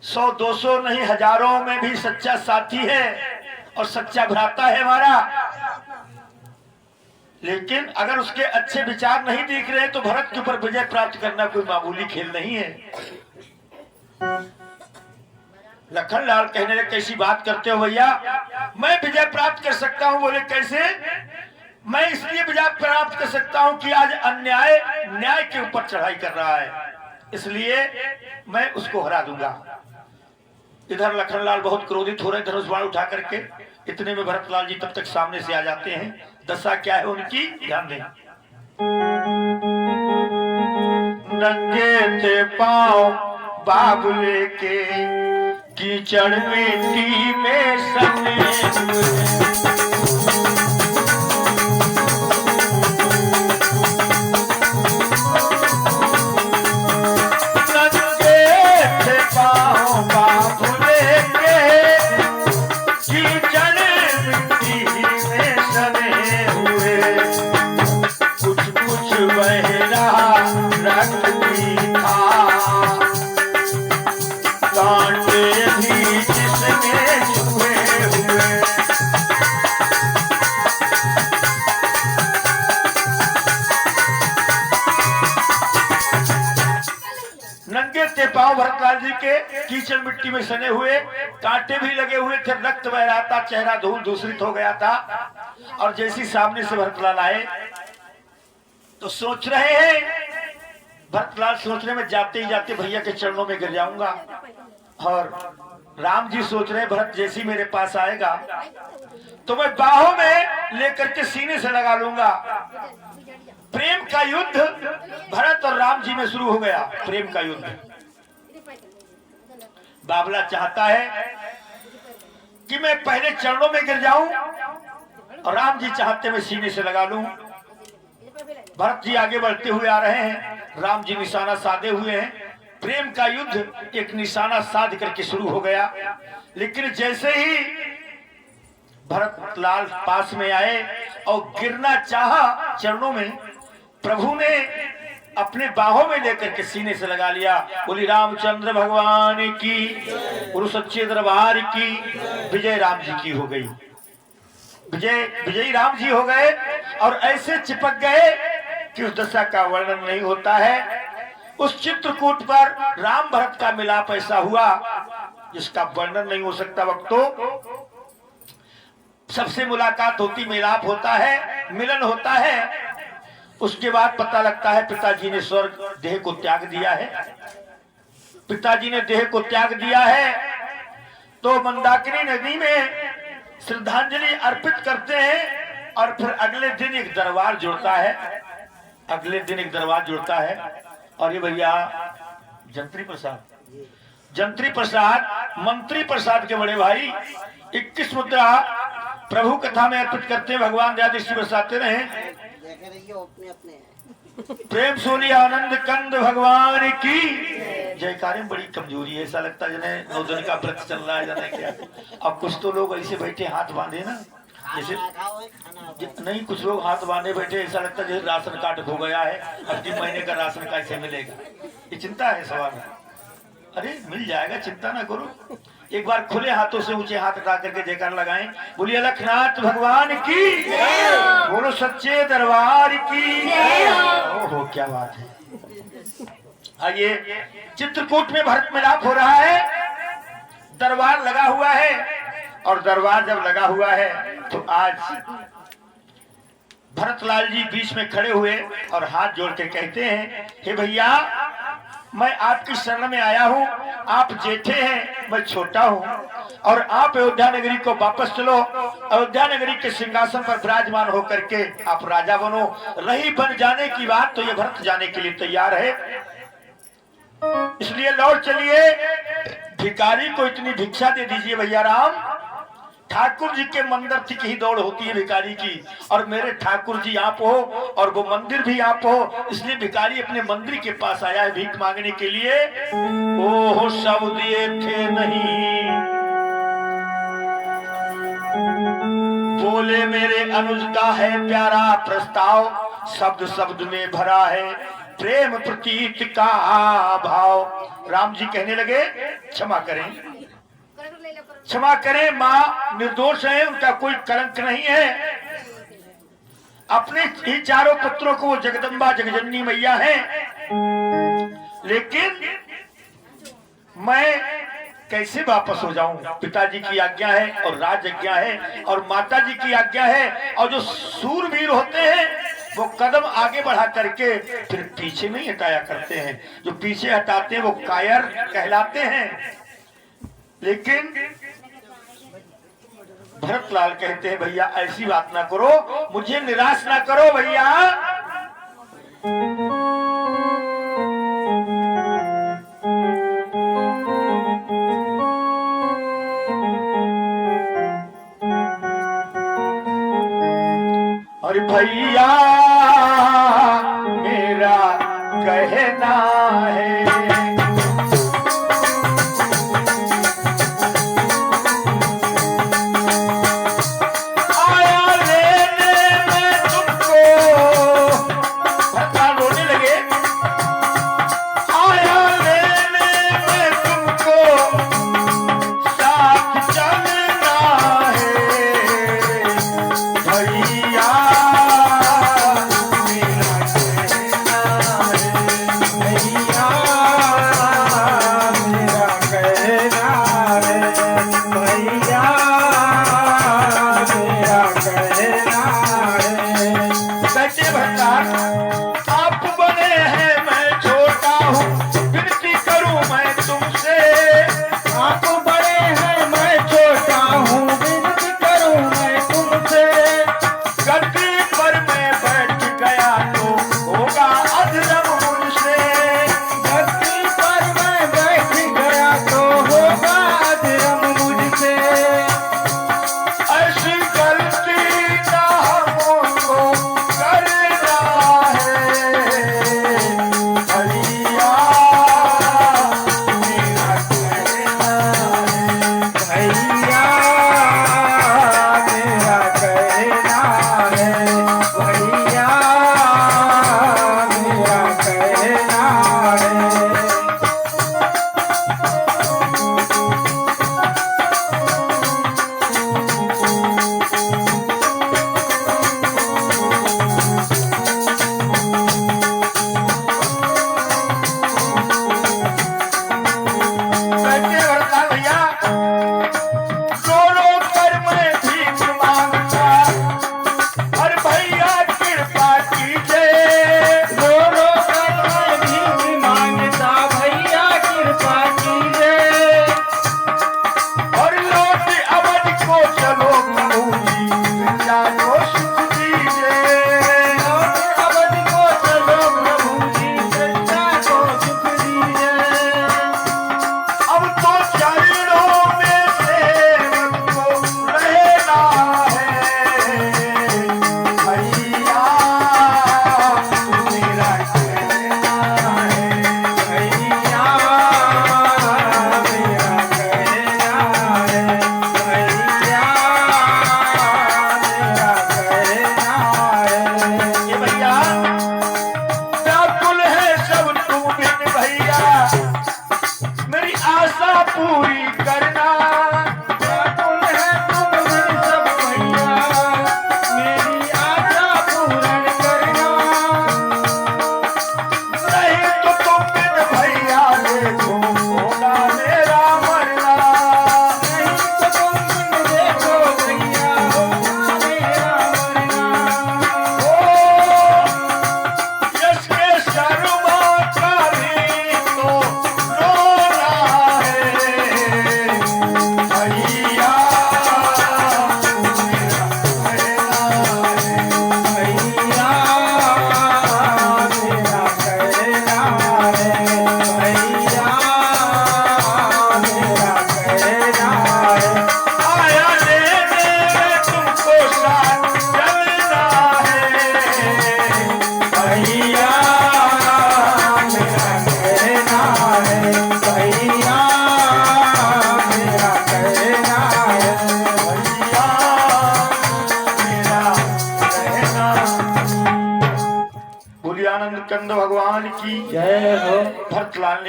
100-200 नहीं, हजारों में भी सच्चा साथी है और सच्चा भ्राता है हमारा। लेकिन अगर उसके अच्छे विचार नहीं दिख रहे तो भरत के ऊपर विजय प्राप्त करना कोई मामूली खेल नहीं है। लखनलाल कहने लगे, कैसी बात करते हो भैया, मैं विजय प्राप्त कर सकता हूं। बोले कैसे? मैं इसलिए विजय प्राप्त कर सकता हूं कि आज अन्याय न्याय के ऊपर चढ़ाई कर रहा है, इसलिए मैं उसको हरा दूंगा। इधर लखनलाल बहुत क्रोधित हो रहे, धनुष बाण उठा करके। इतने में भरतलाल जी तब तक सामने से आ जाते हैं। दशा क्या है उनकी, ध्यान दें। नंगे थे पांव बाबुले के, कीचड़ मिट्टी में सने भरतलाल जी के कीचड़ मिट्टी में सने हुए, कांटे भी लगे हुए थे, रक्त बह रहा था, चेहरा धूल दूषित हो गया था। और जैसी सामने से भरतलाल आए तो सोच रहे हैं, भरतलाल सोचने में जाते ही जाते भैया के चरणों में गिर जाऊंगा। और राम जी सोच रहे हैं, भरत जैसी मेरे पास आएगा तो मैं बाहों में लेकर के सीने से लगा लूंगा। प्रेम का युद्ध भरत और राम जी में शुरू हो गया। प्रेम का युद्ध। बाबला चाहता है कि मैं पहले चरणों में गिर जाऊं और राम जी चाहते मैं सीने से लगा लूं। भरत जी आगे बढ़ते हुए आ रहे हैं, राम जी निशाना साधे हुए हैं। प्रेम का युद्ध एक निशाना साध करके शुरू हो गया। लेकिन जैसे ही भरतलाल पास में आए और गिरना चाहा चरणों में, प्रभु ने अपने बाहों में लेकर के सीने से लगा लिया। बोली रामचंद्र भगवान की, गुरु सच्चे दरबार की। विजय राम जी की हो गई। विजयी राम जी हो गए और ऐसे चिपक गए कि उस दशा का वर्णन नहीं होता है। उस चित्रकूट पर राम भरत का मिलाप ऐसा हुआ जिसका वर्णन नहीं हो सकता। वक्तों, सबसे मुलाकात होती, मिलाप होता है, मिलन होता है। उसके बाद पता लगता है पिताजी ने स्वर्ग देह को त्याग दिया है। पिताजी ने देह को त्याग दिया है तो मंदाकिनी नदी में श्रद्धांजलि अर्पित करते हैं। और फिर अगले दिन एक दरबार जुड़ता है। अगले दिन एक दरबार जुड़ता है और ये भैया जंत्री प्रसाद मंत्री प्रसाद के बड़े भाई 21 मुद्रा प्रभु कथा में अर्पित करते हैं। भगवान दया दृष्टि बरसाते रहे। प्रेम सोनी आनंद कंद भगवान की जयकारे में बड़ी कमजोरी है। ऐसा लगता है जने 9 दिन का व्रत चल रहा है, जाने क्या। अब कुछ तो लोग ऐसे बैठे हाथ बांधे ना, जैसे नहीं, कुछ लोग हाथ बांधे बैठे, ऐसा लगता है जैसे राशन कार्ड खो गया है, अब 3 महीने का राशन कैसे मिलेगा। ये चिंता है सवाल। अरे मिल जाएगा, चिंता ना करो। एक बार खुले हाथों से ऊंचे हाथ उठा करके जयकार लगाएं। बोलिए अलखनाथ भगवान की, बोलो सच्चे दरबार की। ओहो क्या बात है। आइए, चित्रकूट में भरत मिलाप हो रहा है, दरबार लगा हुआ है। और दरबार जब लगा हुआ है तो आज भरतलाल जी बीच में खड़े हुए और हाथ जोड़ के कहते हैं, हे भैया, मैं आपकी शरण में आया हूँ। आप जेठे हैं, मैं छोटा हूँ, और आप अयोध्या नगरी को वापस चलो। अयोध्या नगरी के सिंहासन पर विराजमान होकर के आप राजा बनो। रही बन जाने की बात तो ये भरत जाने के लिए तैयार है, इसलिए लौट चलिए। भिखारी को इतनी भिक्षा दे दीजिए भैया राम। ठाकुर जी के मंदिर की ही दौड़ होती है भिखारी की, और मेरे ठाकुर जी आप हो और वो मंदिर भी आप हो, इसलिए भिखारी अपने मंदिर के पास आया है भीख मांगने के लिए। ओह सब दिए थे नहीं, बोले मेरे अनुज का है प्यारा प्रस्ताव, शब्द शब्द में भरा है प्रेम प्रतीत का भाव। राम जी कहने लगे क्षमा करें, क्षमा करें, माँ निर्दोष है, उनका कोई कलंक नहीं है। अपने ही चारों पुत्रों को वो जगदम्बा जगजननी मैया है, लेकिन मैं कैसे वापस हो जाऊं? पिताजी की आज्ञा है और राज आज्ञा है और माता जी की आज्ञा है। और जो सूरवीर होते हैं वो कदम आगे बढ़ा करके फिर पीछे नहीं हटाया करते हैं, जो पीछे हटाते हैं वो कायर कहलाते हैं। लेकिन भरतलाल कहते हैं भैया ऐसी बात ना करो, मुझे निराश ना करो भैया। अरे भैया मेरा कहना है,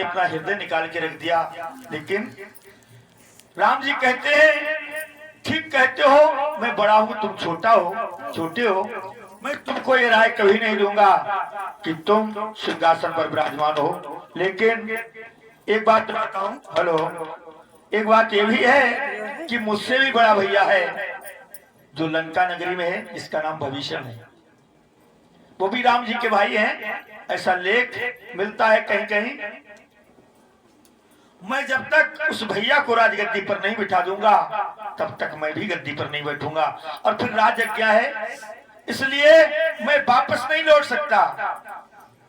ने अपना हृदय निकाल के रख दिया। लेकिन राम जी कहते हैं, ठीक कहते हो, मैं बड़ा हूं, तुम छोटे हो, मैं तुमको ये राय कभी नहीं दूंगा कि तुम सिंहासन पर विराजमान हो। लेकिन एक बात बताता हूं, हेलो, एक बात ये भी है कि मुझसे भी बड़ा भैया है जो लंका नगरी में है, जिसका नाम भविष्य है, वो भी राम जी के भाई हैं। ऐसा लेख मिलता है कहीं कहीं। मैं जब तक उस भैया को राजगद्दी पर नहीं बिठा दूंगा तब तक मैं भी गद्दी पर नहीं बैठूंगा, और फिर राज क्या है, इसलिए मैं वापस नहीं लौट सकता।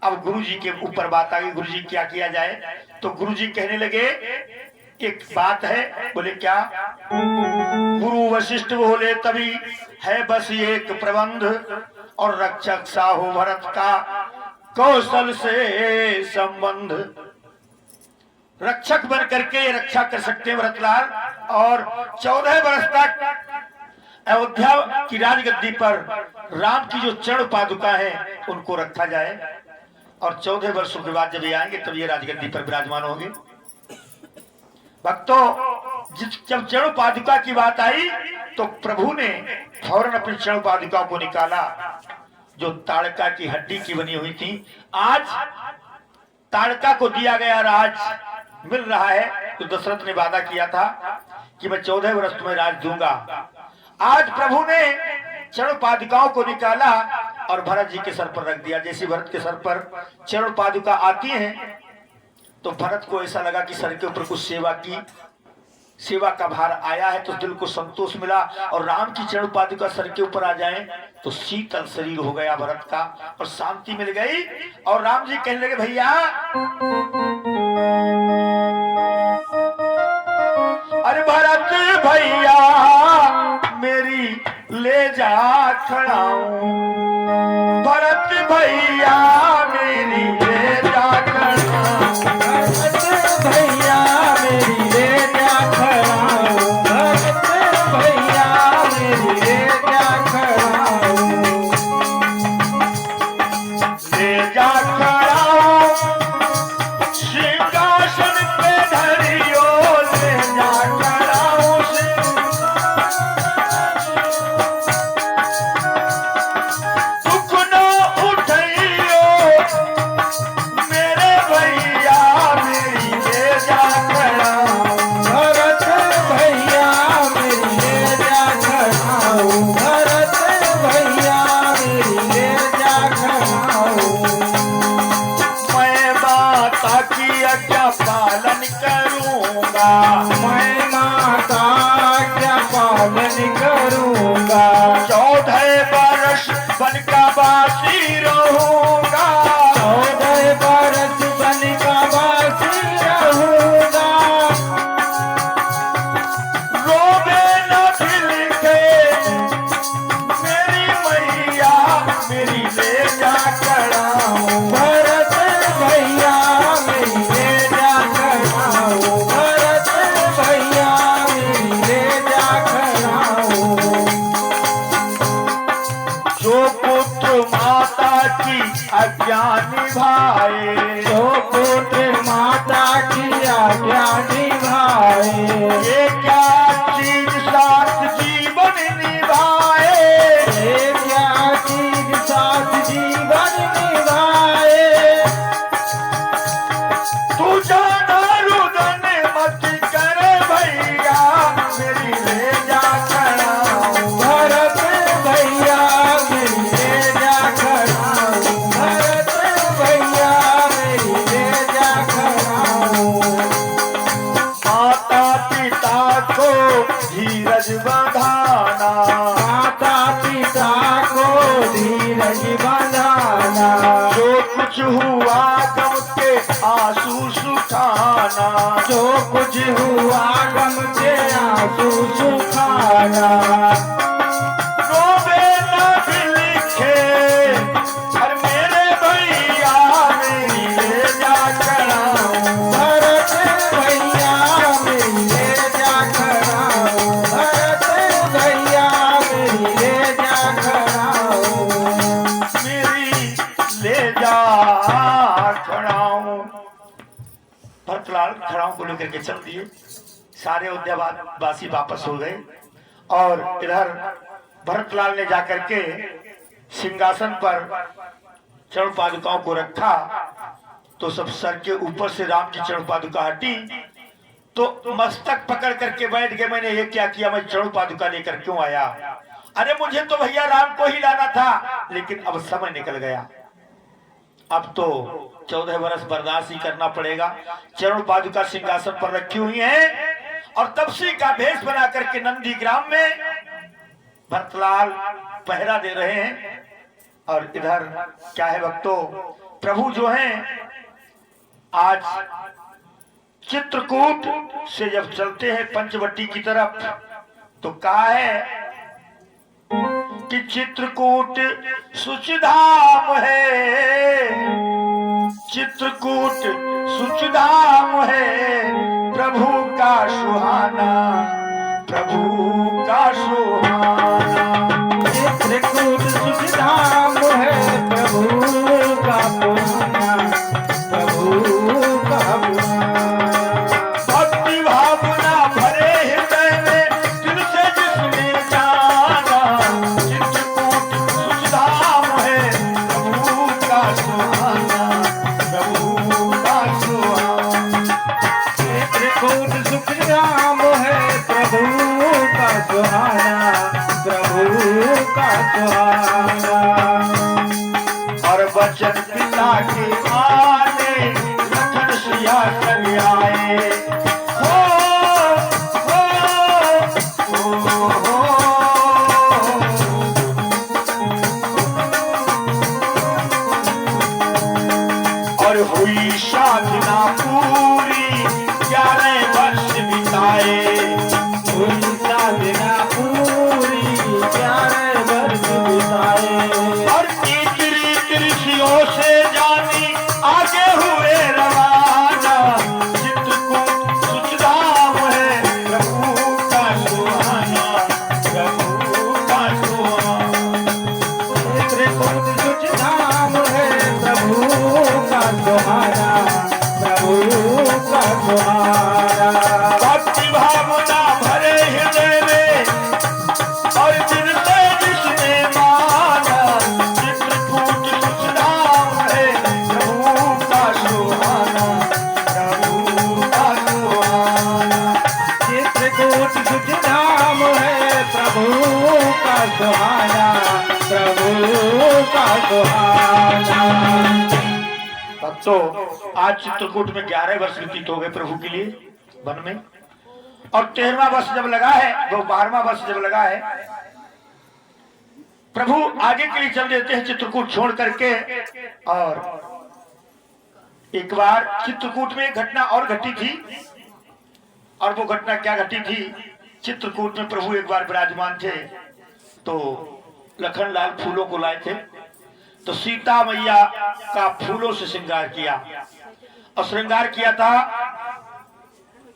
अब गुरुजी के ऊपर बात आ गई, गुरुजी क्या किया जाए, तो गुरुजी कहने लगे, एक बात है, बोले क्या? गुरु वशिष्ठ बोले तभी है बस एक प्रबंध, और रक्षक साहो भरत का कौशल से संबंध। रक्षक बन करके रक्षा कर सकते हैं भरतलाल, और 14 वर्ष तक अयोध्या की राजगद्दी पर राम की जो चरण पादुका है उनको रखा जाए, और 14 वर्षों के बाद जब ये आएंगे तब ये राजगद्दी पर विराजमान होंगे। भक्तों, जब चरण पादुका की बात आई तो प्रभु ने फौरन अपनी चरण पादुका को निकाला, जो ताड़का की हड्डी की बनी हुई थी। आज ताड़का को दिया गया राज मिल रहा है, तो दशरथ ने वादा किया था कि मैं 14 वर्ष तुम्हें राज दूंगा। आज प्रभु ने चरण पादुकाओं को निकाला और भरत जी के सर पर रख दिया। जैसे भरत के सर पर चरण पादुका आती हैं तो भरत को ऐसा लगा कि सर के ऊपर कुछ सेवा का भार आया है, तो दिल को संतोष मिला, और राम की चरण पादुका सर के ऊपर आ जाए तो शीतल शरीर हो गया भरत का, और शांति मिल गई। और राम जी कहने लगे, भैया अरे भरत भैया मेरी ले जा खड़ाऊं, भरत भैया मेरी ले जा खड़ाऊं, भरत भैया मेरी ले जा खड़ाऊं, भरत भैया मेरी ले जा खड़ाऊं, ले जा खड़ाऊं सिंहासन पे धरियो, ले जा खड़ाऊं दुख न उठइयो मेरे भैया मेरी ले जा खड़ाऊं, भरत भैया मेरी ले जा खड़ाऊं, भरत भैया मेरी ले जा खड़ाऊं। मैं माता की आज्ञा पालन करूंगा, मैं माता का पालन करूंगा, 14 वर्ष बन का वासी रहूंगा, 14 वर्ष बन का वासी रहूंगा, रोवे न दिल के मेरी मैया मेरी ले जा खड़ाऊं, भरत भैया मेरी ले जा खड़ाऊं, भरत भैया मेरी ले जा खड़ाऊं। जो पुत्र माता की आज्ञा निभाए, जो पुत्र माता की आज्ञा निभाए, ये क्या चीज साथ जीवन निभाए, ये क्या चीज साथ जीवन निभाए। तू जाना रुदन मत कर भैया मेरी ले जा खड़ाऊं, भरत भैया मेरी ले जा खड़ाऊं, भरत भैया मेरी ले जा खड़ाऊं। माता पिता को धीरज बंधाना, माता पिता को धीरज बंधाना, जो कुछ हुआ गम के आंसू सुखाना, जो कुछ हुआ गम के आंसू सुखाना, रोवे न दिल के और मेरे भैया मेरी ले जा खड़ाऊं, भरत भैया मेरी ले जा खड़ाऊं, भरत भैया मेरी ले जा खड़ाऊं, मेरी ले जा खड़ाऊं। को लेकर के चल दिए। सारे अयोध्यावासी वापस हो गए और इधर भरतलाल ने जाकर के सिंहासन पर चरण पादुकाओं को रखा। तो सब सर के ऊपर से राम की चरण पादुका हटी तो मस्तक पकड़ करके बैठ गए। मैंने ये क्या किया, मैं चरण पादुका लेकर क्यों आया? अरे मुझे तो भैया राम को ही लाना था, लेकिन अब समय निकल गया, अब तो 14 वर्ष बर्दाश्त ही करना पड़ेगा। चरण पादुका सिंहासन पर रखी हुई है और तपसी का भेष बना करके नंदी ग्राम में भरतलाल पहरा दे रहे हैं। और इधर क्या है भक्तों, प्रभु जो हैं आज चित्रकूट से जब चलते हैं पंचवटी की तरफ तो कहा है कि चित्रकूट सुचधाम है, चित्रकूट सुचधाम है, प्रभु का सुहाना, प्रभु का सुहाना। चित्रकूट सुखधाम है, प्रभु का सुहाना, प्रभु का भक्ति भावना भरे हृदय में दिल से जिसने जाना, चित्रकूट सुखधाम है, प्रभु का सुहाना, प्रभु का सुहाना। चित्रकूट सुखधाम है, प्रभु का सुहाना, प्रभु का सुहाना। और वचन पिता के आने लखन सिया संग आए। हो, हो, हो, और हुई साधना पूरी 11 वर्ष बिताए। हुई साधना पूरी 11 वर्ष बिताए। और ऋषियों से जानी आगे हुए रवाना, चित्रकूट सुचधाम है, प्रभु का सुहाना, प्रभु का सुहाना। चित्रकूट सुखधाम है, प्रभु का सुहाना, प्रभु का सुहाना। भक्ति भावना भरे हृदय में और दिल से जिसने माना, चित्रकूट सुचधाम है, प्रभु का सुहाना, प्रभु का सुहाना। चित्रकूट सुखधाम है, प्रभु का सुहाना, प्रभु का सुहाना। तो आज चित्रकूट में 11 वर्ष व्यतीत हो गए प्रभु के लिए वन में, और 13वां वर्ष जब लगा है, वो 12वां वर्ष जब लगा है, प्रभु आगे के लिए चल देते हैं चित्रकूट छोड़ करके। और एक बार चित्रकूट में एक घटना और घटी थी, और वो घटना क्या घटी थी, चित्रकूट में प्रभु एक बार विराजमान थे तो लखनलाल फूलों को लाए थे। तो सीता मैया का फूलों से श्रृंगार किया, और श्रृंगार किया था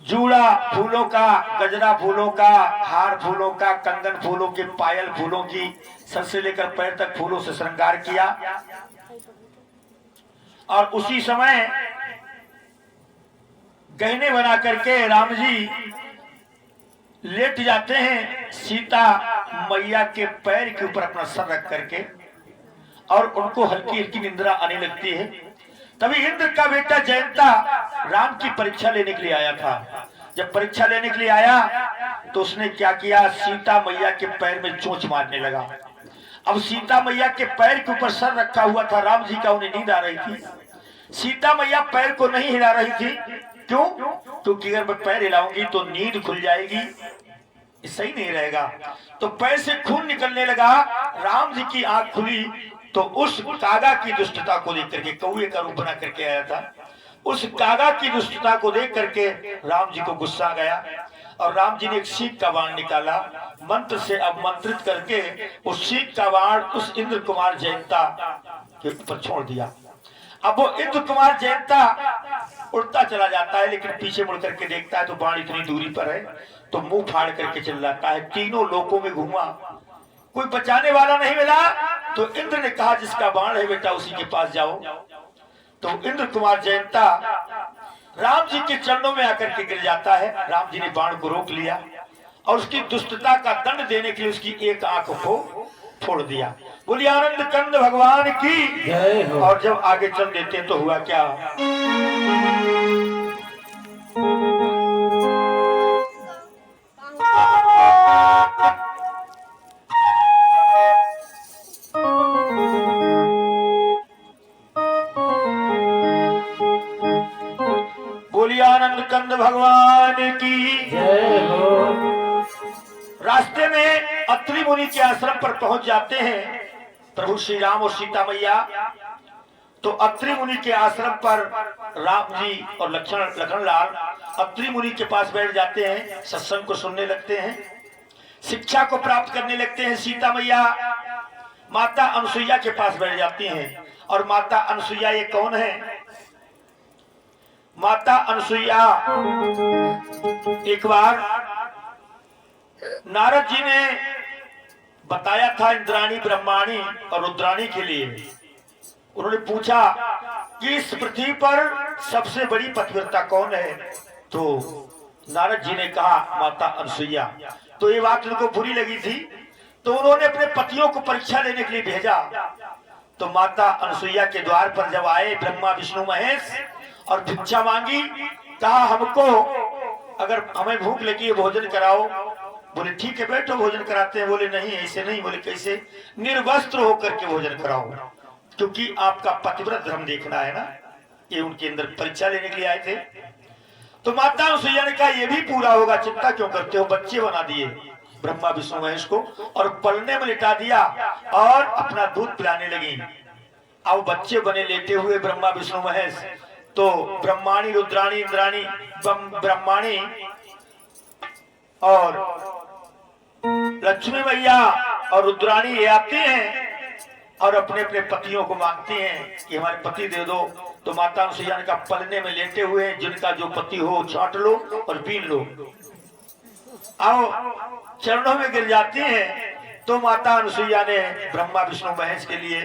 जूड़ा फूलों का, गजरा फूलों का, हार फूलों का, कंगन फूलों के, पायल फूलों की, सर से लेकर पैर तक फूलों से श्रृंगार किया। और उसी समय गहने बना करके राम जी लेट जाते हैं सीता मैया के पैर के ऊपर अपना सर रख करके, और उनको हल्की हल्की निंद्रा आने लगती है। तभी इंद्र का बेटा जयंता राम की परीक्षा लेने के लिए आया था। जब परीक्षा लेने के लिए आया तो उसने क्या किया, सीता मैया के पैर में चोंच मारने लगा। अब सीता मैया के पैर के ऊपर सर रखा हुआ था राम जी का, उन्हें नींद आ रही थी। सीता मैया पैर को नहीं हिला रही थी, क्यों? क्योंकि अगर मैं पैर हिलाऊंगी तो नींद खुल जाएगी, सही नहीं रहेगा। तो पैर से खून निकलने लगा। राम जी की आंख खुली तो उस कागा की दुष्टता को देख करके, कौए का रूप बना करके आया था, उस कागा की दुष्टता को देख करके राम जी को गुस्सा गया, और राम जी ने एक सीख का बाण निकाला, मंत्र से अवमंत्रित करके उस सीख का बाण उस इंद्र कुमार जयंता के ऊपर छोड़ दिया। अब वो इंद्र कुमार जयंता उड़ता चला जाता है, लेकिन पीछे मुड़ करके देखता है तो बाण इतनी दूरी पर है, तो मुंह फाड़ करके चल जाता है। तीनों लोकों में घूमा, कोई बचाने वाला नहीं मिला। तो इंद्र ने कहा जिसका बाण है बेटा उसी के पास जाओ। तो इंद्र कुमार जयंता राम जी के चरणों में आकर के गिर जाता है। राम जी ने बाण को रोक लिया और उसकी दुष्टता का दंड देने के लिए उसकी एक आंख को फोड़ दिया। बोली आनंद कंद भगवान की जय हो। और जब आगे चल देते तो हुआ क्या, बोली आनंद कंद भगवान की जय हो। रास्ते में अत्रि मुनि के आश्रम पर पहुंच जाते हैं प्रभु श्री राम और सीता मैया। तो अत्रि मुनि के आश्रम पर राम जी और लखन लाल अत्रि मुनि के पास बैठ जाते हैं, सत्संग को सुनने लगते हैं, शिक्षा को प्राप्त करने लगते हैं। सीता मैया माता अनुसुईया के पास बैठ जाती हैं। और माता अनुसुईया ये कौन है? माता अनुसुईया एक बार नारद जी ने बताया था इंद्राणी ब्रह्माणी और रुद्राणी के लिए। उन्होंने पूछा कि इस पृथ्वी पर सबसे बड़ी पतिव्रता कौन है? तो नारद जी ने कहा माता अनुसुईया। तो ये बात उनको बुरी लगी थी, तो उन्होंने अपने पतियों को परीक्षा लेने के लिए भेजा। तो माता अनुसुईया के द्वार पर जब आए ब्रह्मा विष्णु महेश और भिक्षा मांगी, कहा हमको अगर हमें भूख लगी है भोजन कराओ। बोले ठीक है बैठो भोजन कराते हैं। बोले नहीं ऐसे नहीं। बोले कैसे? निर्वस्त्र होकर के भोजन कराओ, क्योंकि आपका पतिव्रत धर्म देखना है ना। ये उनके अंदर परीक्षा लेने के लिए आए थे। तो माता अनुसुईया ने कहा ये भी पूरा होगा, चिंता क्यों करते हो? बच्चे बना दिए ब्रह्मा विष्णु महेश को और पलने में लिटा दिया और अपना दूध पिलाने लगी। अब बच्चे बने लेटे हुए ब्रह्मा विष्णु महेश। तो ब्रह्माणी रुद्राणी इंद्राणी ब्रह्माणी और लक्ष्मी मैया और रुद्राणी ये आते हैं और अपने अपने पतियों को मांगते हैं कि हमारे पति दे दो। तो माता अनुसुईया का पलने में लेटे हुए जिनका जो पति हो छांट लो और पीन लो। आओ चरणों में गिर जाती हैं। तो माता अनुसुईया ने ब्रह्मा विष्णु महेश के लिए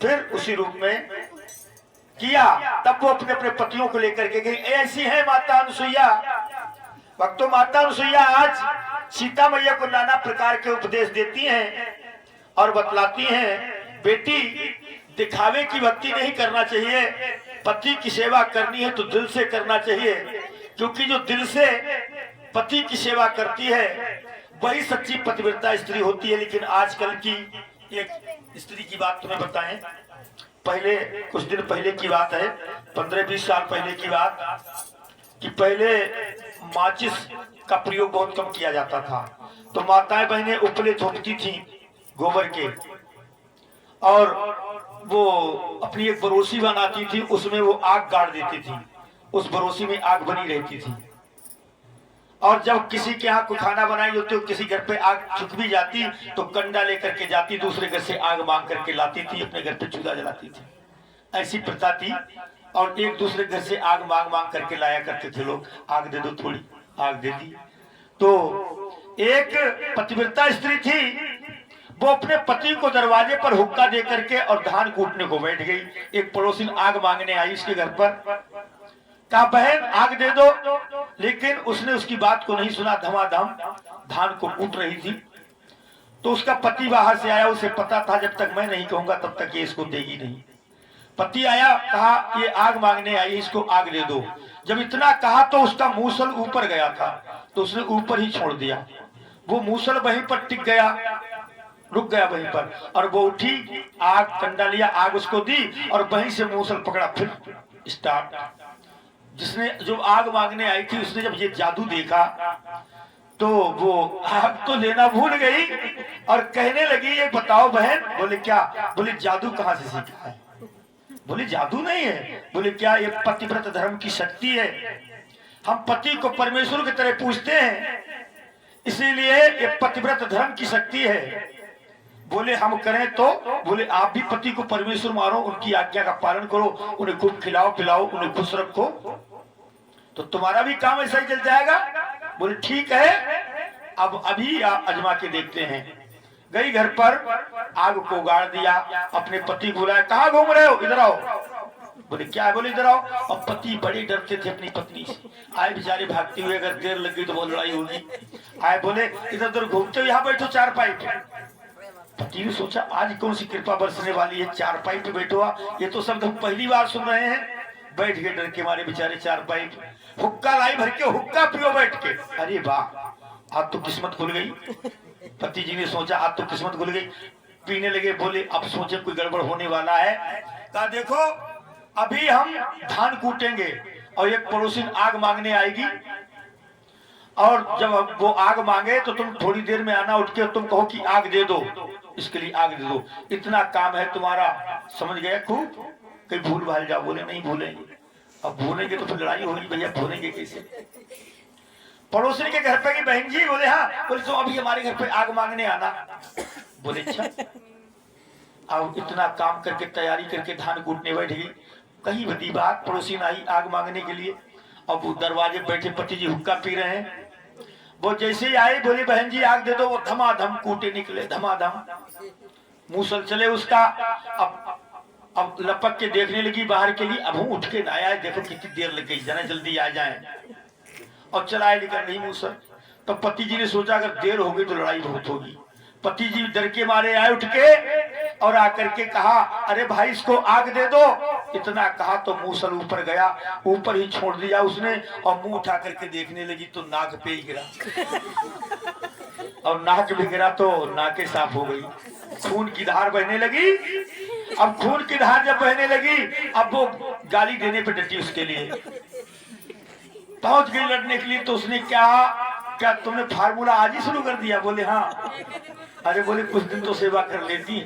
फिर उसी रूप में किया। तब वो अपने अपने पतियों को लेकर के गई। ऐसी है माता अनुसुईया। भक्तों माता अनुसुईया आज सीता मैया को नाना प्रकार के उपदेश देती हैं और बतलाती हैं बेटी दिखावे की भक्ति नहीं करना चाहिए, पति की सेवा करनी है तो दिल से करना चाहिए, क्योंकि जो दिल से पति की सेवा करती है वही सच्ची पतिव्रता स्त्री होती है। लेकिन आजकल की एक स्त्री की बात तुम्हें बताएं, पहले कुछ दिन पहले की बात है, 15-20 साल पहले की बात, कि पहले माचिस का प्रयोग बहुत कम किया जाता था। तो माताएं बहनें उपले थोपती थी गोबर के और वो अपनी एक बरोसी बनाती थी, उसमें वो आग गाड़ देती थी। उस बरोसी में आग बनी रहती थी और जब किसी के यहाँ कोई खाना बनाई होती तो किसी घर पे आग छुप भी जाती तो कंडा लेकर के जाती, दूसरे घर से आग मांग करके लाती थी, अपने घर पे चूल्हा जलाती थी। ऐसी प्रथा थी और एक दूसरे घर से आग मांग मांग करके लाया करते थे लोग। आग दे दो, थोड़ी आग दे दी। तो एक पतिव्रता स्त्री थी, वो अपने पति को दरवाजे पर हुक्का दे करके और धान कूटने को बैठ गई। एक पड़ोसी आग मांगने आई उसके घर पर, कहा बहन आग दे दो, लेकिन उसने उसकी बात को नहीं सुना, धमाधम धान को कूट रही थी। तो उसका पति बाहर से आया, उसे पता था जब तक मैं नहीं कहूंगा तब तक ये इसको देगी नहीं। पति आया, कहा ये आग मांगने आई, इसको आग दे दो। जब इतना कहा तो उसका मूसल ऊपर गया था तो उसने ऊपर ही छोड़ दिया। वो मूसल वहीं पर टिक गया, रुक गया वहीं पर, और वो उठी, आग कंडा लिया, आग उसको दी और वहीं से मूसल पकड़ा, फिर स्टार्ट। जिसने जो आग मांगने आई थी उसने जब ये जादू देखा तो वो आग तो लेना भूल गई और कहने लगी ये बताओ बहन। बोले क्या? बोले जादू कहाँ से सीखा है? बोले जादू नहीं है। बोले क्या? ये पतिव्रत धर्म की शक्ति है, हम पति को परमेश्वर की तरह पूजते हैं, इसीलिए ये पतिव्रत धर्म की शक्ति है। बोले हम करें तो? बोले आप भी पति को परमेश्वर मानो, उनकी आज्ञा का पालन करो, उन्हें खूब खिलाओ पिलाओ, उन्हें खुश रखो, तो तुम्हारा भी काम ऐसा ही चल जाएगा। बोले ठीक है, अब अभी आजमा के देखते हैं। गई घर पर, आग को गाड़ दिया, अपने पति को बुलाया, कहाँ घूम रहे हो, इधर आओ। बोले क्या है? बोले इधर आओ। और पति बड़े डरते थे अपनी पत्नी से, आए बेचारे भागते हुए, अगर देर लग गई तो बहुत लड़ाई होगी। आए बोले इधर उधर घूमते हुए यहाँ बैठो चारपाई पे। पति ने सोचा आज कौन सी कृपा बरसने वाली है, चारपाई पे बैठो, ये तो शब्द हम पहली बार सुन रहे हैं। बैठ गए डर के मारे बेचारे चारपाई पे। हुक्का लाई भर के, हुक्का पियो बैठ के। अरे वाह आज तो किस्मत खुल गई। पति जी ने सोचा आज तो किस्मत खुल गई, पीने लगे। बोले अब सोचे कोई गड़बड़ होने वाला है। कहा देखो अभी हम धान कूटेंगे और एक पड़ोसी आग मांगने आएगी, और जब वो आग मांगे तो तुम थोड़ी देर में आना, उठ के तुम कहो कि आग दे दो, इसके लिए आग दे दो, इतना काम है तुम्हारा। समझ गए? खूब कहीं भूल भाल जाओ। बोले नहीं भूलेंगे। अब भूलेंगे तो फिर लड़ाई होगी, भैया भूलेंगे कैसे? पड़ोसी के घर पे की बहन जी। बोले हाँ। बोले तो अभी हमारे घर पे आग मांगने आना। बोले अच्छा। अब इतना काम करके तैयारी करके धान कूटने बैठ गई, कहीं बदी बात पड़ोसी ने आई आग मांगने के लिए। अब वो दरवाजे बैठे पति जी हुक्का पी रहे हैं। वो जैसे ही आए बोली बहन जी आग दे दो, वो धमाधम कूटे निकले, धमाधम मूसल चले उसका। अब लपक के देखने लगी बाहर के लिए, अब हूँ उठ के ना आया, देखो कितनी देर लग गई, जाना जल्दी आ जाए। और चलाए निकल रही मूसल। तो पति जी ने सोचा अगर देर हो गई तो लड़ाई बहुत होगी। पति जी डर के मारे आए उठ के, और आकर के कहा अरे भाई इसको आग दे दो। इतना कहा तो मूसल ऊपर गया, ऊपर ही छोड़ दिया उसने, और मुंह उठा करके देखने लगी तो नाक पे ही गिरा। और नाक भी गिरा तो नाके साफ हो गई, खून की धार बहने लगी। अब खून की धार जब बहने लगी, अब वो गाली देने पे डटी उसके लिए, पहुंच गई लड़ने के लिए। तो उसने क्या तुमने फार्मूला आज ही शुरू कर दिया? बोले हाँ। अरे बोले कुछ दिन तो सेवा कर लेती।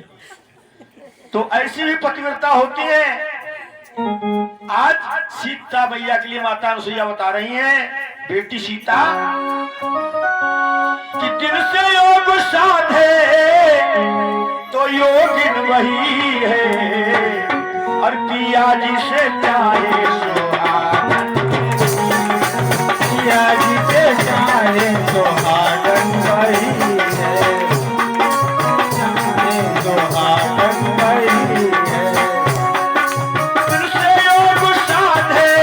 तो ऐसी भी पतिव्रता होती है। आज सीता मैया के लिए माता अनुसुईया बता रही हैं, बेटी सीता कि दिल से योग साधे तो योगिन वही है, और पिया जी से चाहे सुहागन, पिया जी से चाहे सुहागन वही है, चाहे सुहागन वही है। दिल से योग साधे,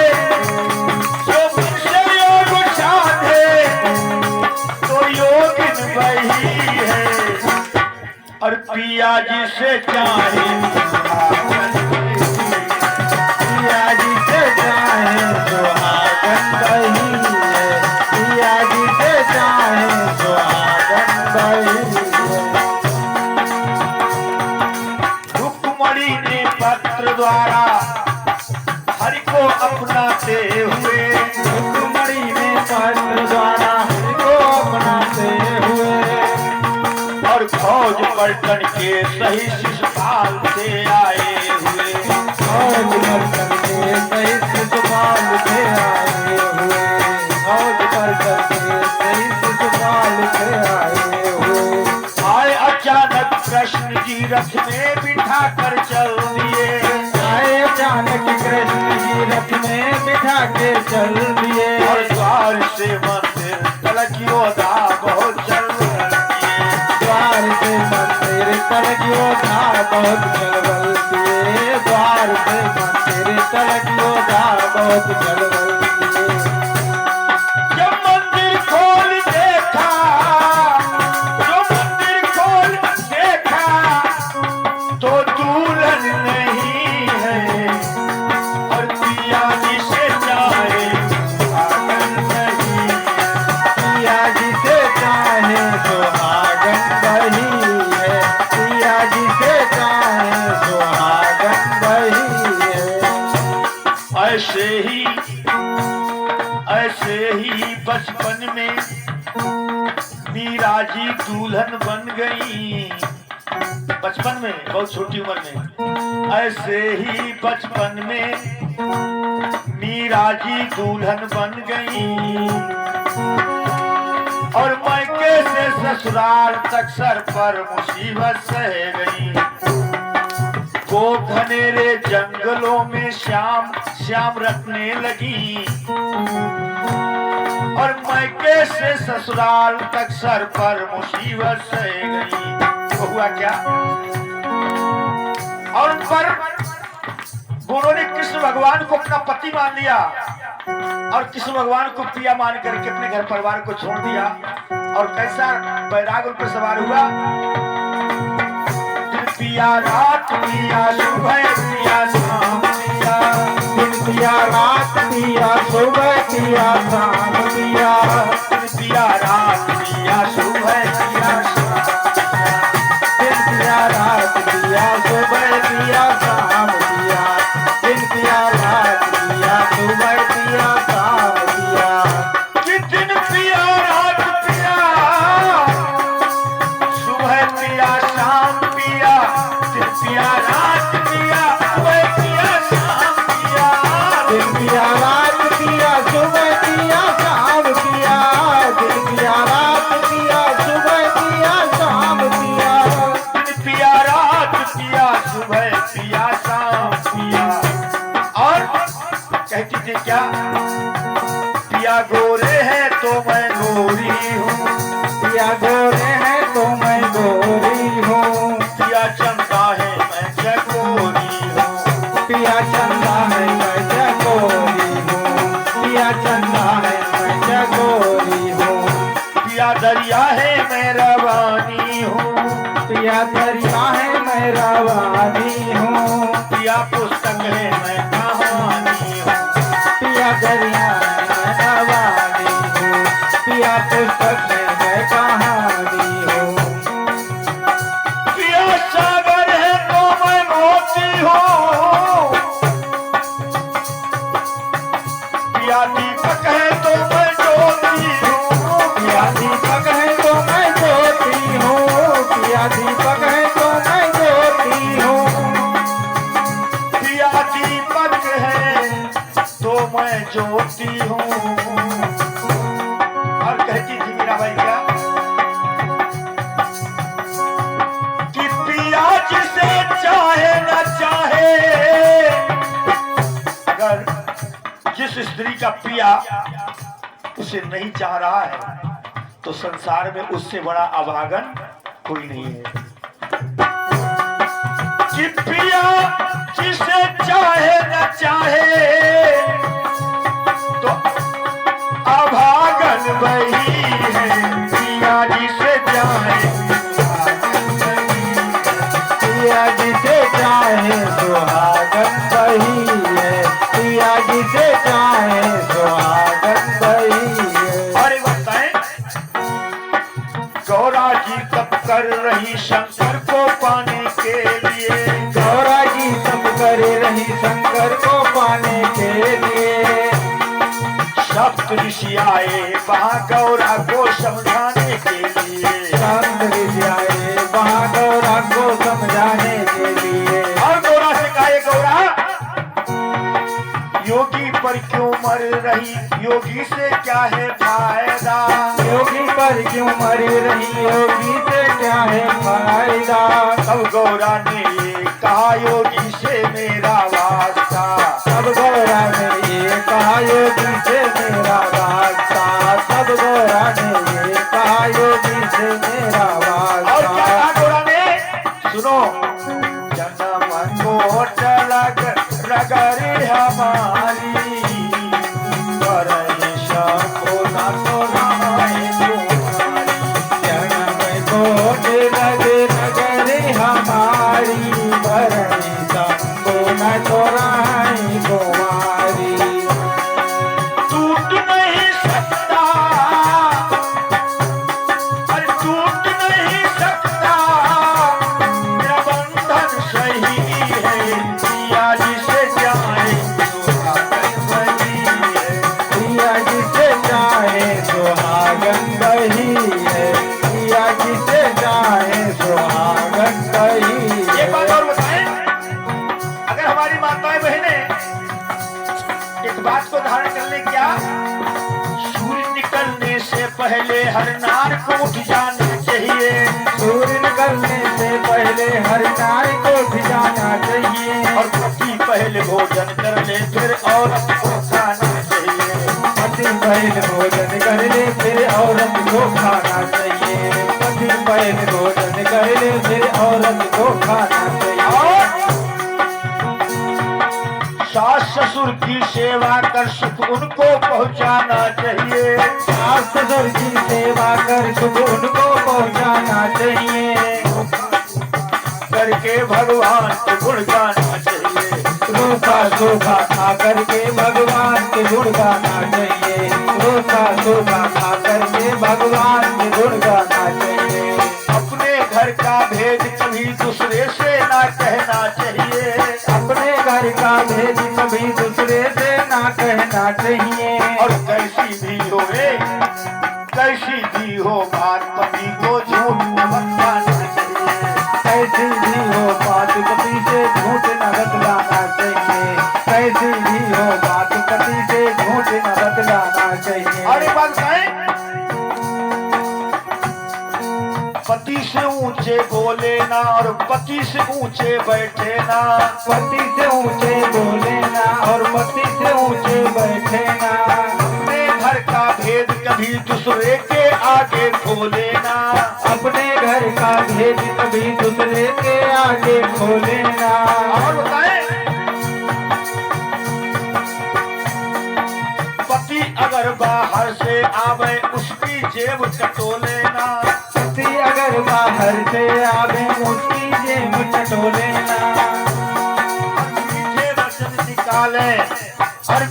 जो दिल से योग साधे तो योगिन वही है, और पिया जी से चाहे पिया जी से चाहे सुहागन वही है, पिया जी से चाहे सुहागन वही है। रुक्मणी ने पत्र द्वारा हरि को अपनाते हुए, रुक्मणी ने पत्र द्वारा हरि को अपनाते हुए, और फौज पलटन के सही शिशुपाल से आए हुए, फौज पलटन के सही शिशुपाल से आए हुए, फौज पलटन के सही शिशुपाल से आए हुए। आए अचानक कृष्ण जी रथ में बिठा कर चल दिए, आए अचानक कृष्ण जी रथ में बिठा के चल दिए, और द्वार से मंदिर तलक योद्धा बहुत चल दिए, द्वार से मंदिर तलक योद्धा बहुत चलबल दिए, द्वार से मंदिर तलक योद्धा बहुत चलबल दिए। जब मंदिर खोल देखा, जो मंदिर खोल देखा तो दुल्हन नहीं है, और पिया जी से चाहे सुहागन नहीं, पिया जी से चाहे सुहागन वही है, पिया जी से चाहे सुहागन वही है। ऐसे ही बचपन में मीरा जी दुल्हन बन गई, बचपन में बहुत छोटी उम्र में। ऐसे ही बचपन में मीरा जी दुल्हन बन गई, और मायके से ससुराल तक सर पर मुसीबत सह गई। वो घनेरे जंगलों में श्याम श्याम रखने लगी, और मायके से ससुराल तक सर पर मुसीबत सह गई। तो हुआ क्या? और पर उन्होंने कृष्ण भगवान को अपना पति मान लिया और कृष्ण भगवान को पिया मान करके अपने घर परिवार को छोड़ दिया। और कैसा बैराग उन पर सवार हुआ। दिन पिया रात पिया सुबह पिया शाम पिया, दिन पिया रात पिया सुबह पिया शाम पिया, दिन पिया रात पिया सुबह पिया शाम पिया, दिन पिया रात पिया सुबह पिया शाम पिया, दिन पिया रात पिया सुबह पिया शाम पिया, कि दिन पिया रात पिया सुबह पिया शाम पिया, दिन पिया रात पिया सुबह पिया शाम पिया, दिन पिया रात पिया सुबह पिया शाम पिया, दिन पिया रात पिया सुबह पिया शाम पिया, दिन पिया रात पिया सुबह पिया शाम पिया। और कहती थी क्या, पिया गोरे है तो मैं गोरी हूँ, पिया गोरे है तो मैं गोरी हूँ, पिया चंदा है मैं चकोरी हूँ, पिया चंदा है मैं चकोरी हूँ, पिया चंदा है मैं चकोरी हूँ, पिया दरिया है मैं रवानी हूँ, पिया दरिया है मैं रवानी हूँ, पिया पुस्तक है मैं कहानी हूँ, पिया दरिया है मैं रवानी हूँ, पिया पुस्तक है मैं कहानी हूँ, पिया सागर है तो मैं मोती हूँ, पिया दीपक है तो मैं ज्योति हूँ, पिया दीपक है तो मैं ज्योति हूँ, पिया दीपक है तो मैं ज्योति हूँ, पिया दीपक है तो मैं ज्योति हूँ। और कहती थी मीराबाई क्या, कि पिया जिसे चाहे न चाहे, अगर जिस स्त्री का पिया उसे नहीं चाह रहा है तो संसार में उससे बड़ा अभागन कोई नहीं है। कि पिया जिसे चाहे न चाहे तो अभागन वही है, पिया जिसे चाहे पिया जिसे चाहे सुहागन वही है, पिया जिसे चाहे सुहागन वही है। और एक बताएं, गौरा जी तप कर रही शंकर को पाने के लिए, गौरा जी सब कर रही शंकर को पाने के लिए, सप्त ऋषि आए वहाँ गौरा को समझाने के लिए, संत ऋषि आए वहाँ गौरा को समझाने के लिए, और गौरा से कहा, गौरा योगी पर क्यों मर रही, योगी से क्या है फायदा, योगी पर क्यों मरी रही, योगी से क्या है फायदा। तब गौरा ने ये कहा, योगी से मेरा वास्ता, सब गौरा ने ये कहा, योगी से मेरा वास्ता, सब गौरा ने ये कहा, योगी से मेरा और क्या वास्ता। कहा गौरा ने, सुनो, जन्म कोट लग रगरी हमारी, करे शंभु न तो राय तुम्हारी, जन्म कोट लग नगरी हमारी, भरणी शंभु न तोराई कुमारी। टूट नहीं सकता, अरे टूट नहीं सकता, मेरा बंधन सही है, पिया जिसे जाए सुहागन वही है, पिया जिसे चाहे सुहागन वही है, पिया जिसे चाहे सुहागन वही एक बात है। और बताएं, अगर हमारी माताएं बहनें इस बात को धारण कर ले, क्या सूर्य निकलने से पहले हर नार को उठ जाना चाहिए, सूर्य निकलने से पहले हर नारी को उठ जाना चाहिए, और पति पहले भोजन कर ले फिर औरत को खाना चाहिए, पति पहले भोजन कर ले फिर औरत को खाना चाहिए, पति पहले भोजन कर ले फिर औरत को खाना चाहिए। और ससुर की सेवा कर सुख उनको पहुंचाना चाहिए। सास ससुर की सेवा कर सुख उनको पहुंचाना चाहिए। करके भगवान के गुण गाना चाहिए। रोका सोखा खा करके भगवान के गुण गाना चाहिए। रोका सोखा खा करके भगवान के गुण गाना चाहिए। अपने घर का भेद कभी दूसरे से ना कहना चाहिए। अपने घर का भेद कभी दूसरे से ना कहना चाहिए। और कैसी भी हो बात पति को झूठ न बताना चाहिए। कैसी भी हो बात पति से झूठ न बतलाना चाहिए। कैसी भी हो बात पति से झूठ न बतलाना चाहिए। और एक बात कहें, पति से ऊंचे बोले ना और पति से ऊंचे बैठे ना। पति से ऊंचे बोले ना और पति से ऊंचे बैठे ना। अपने घर का भेद कभी दूसरे के आगे खोले ना। अपने घर का भेद कभी दूसरे के आगे खोले ना। और बताएं, पति अगर बाहर से आवे उसकी जेब टटोले ना। पति अगर बाहर से आवे उसकी जेब टटोले ना। मीठे वचन निकाले और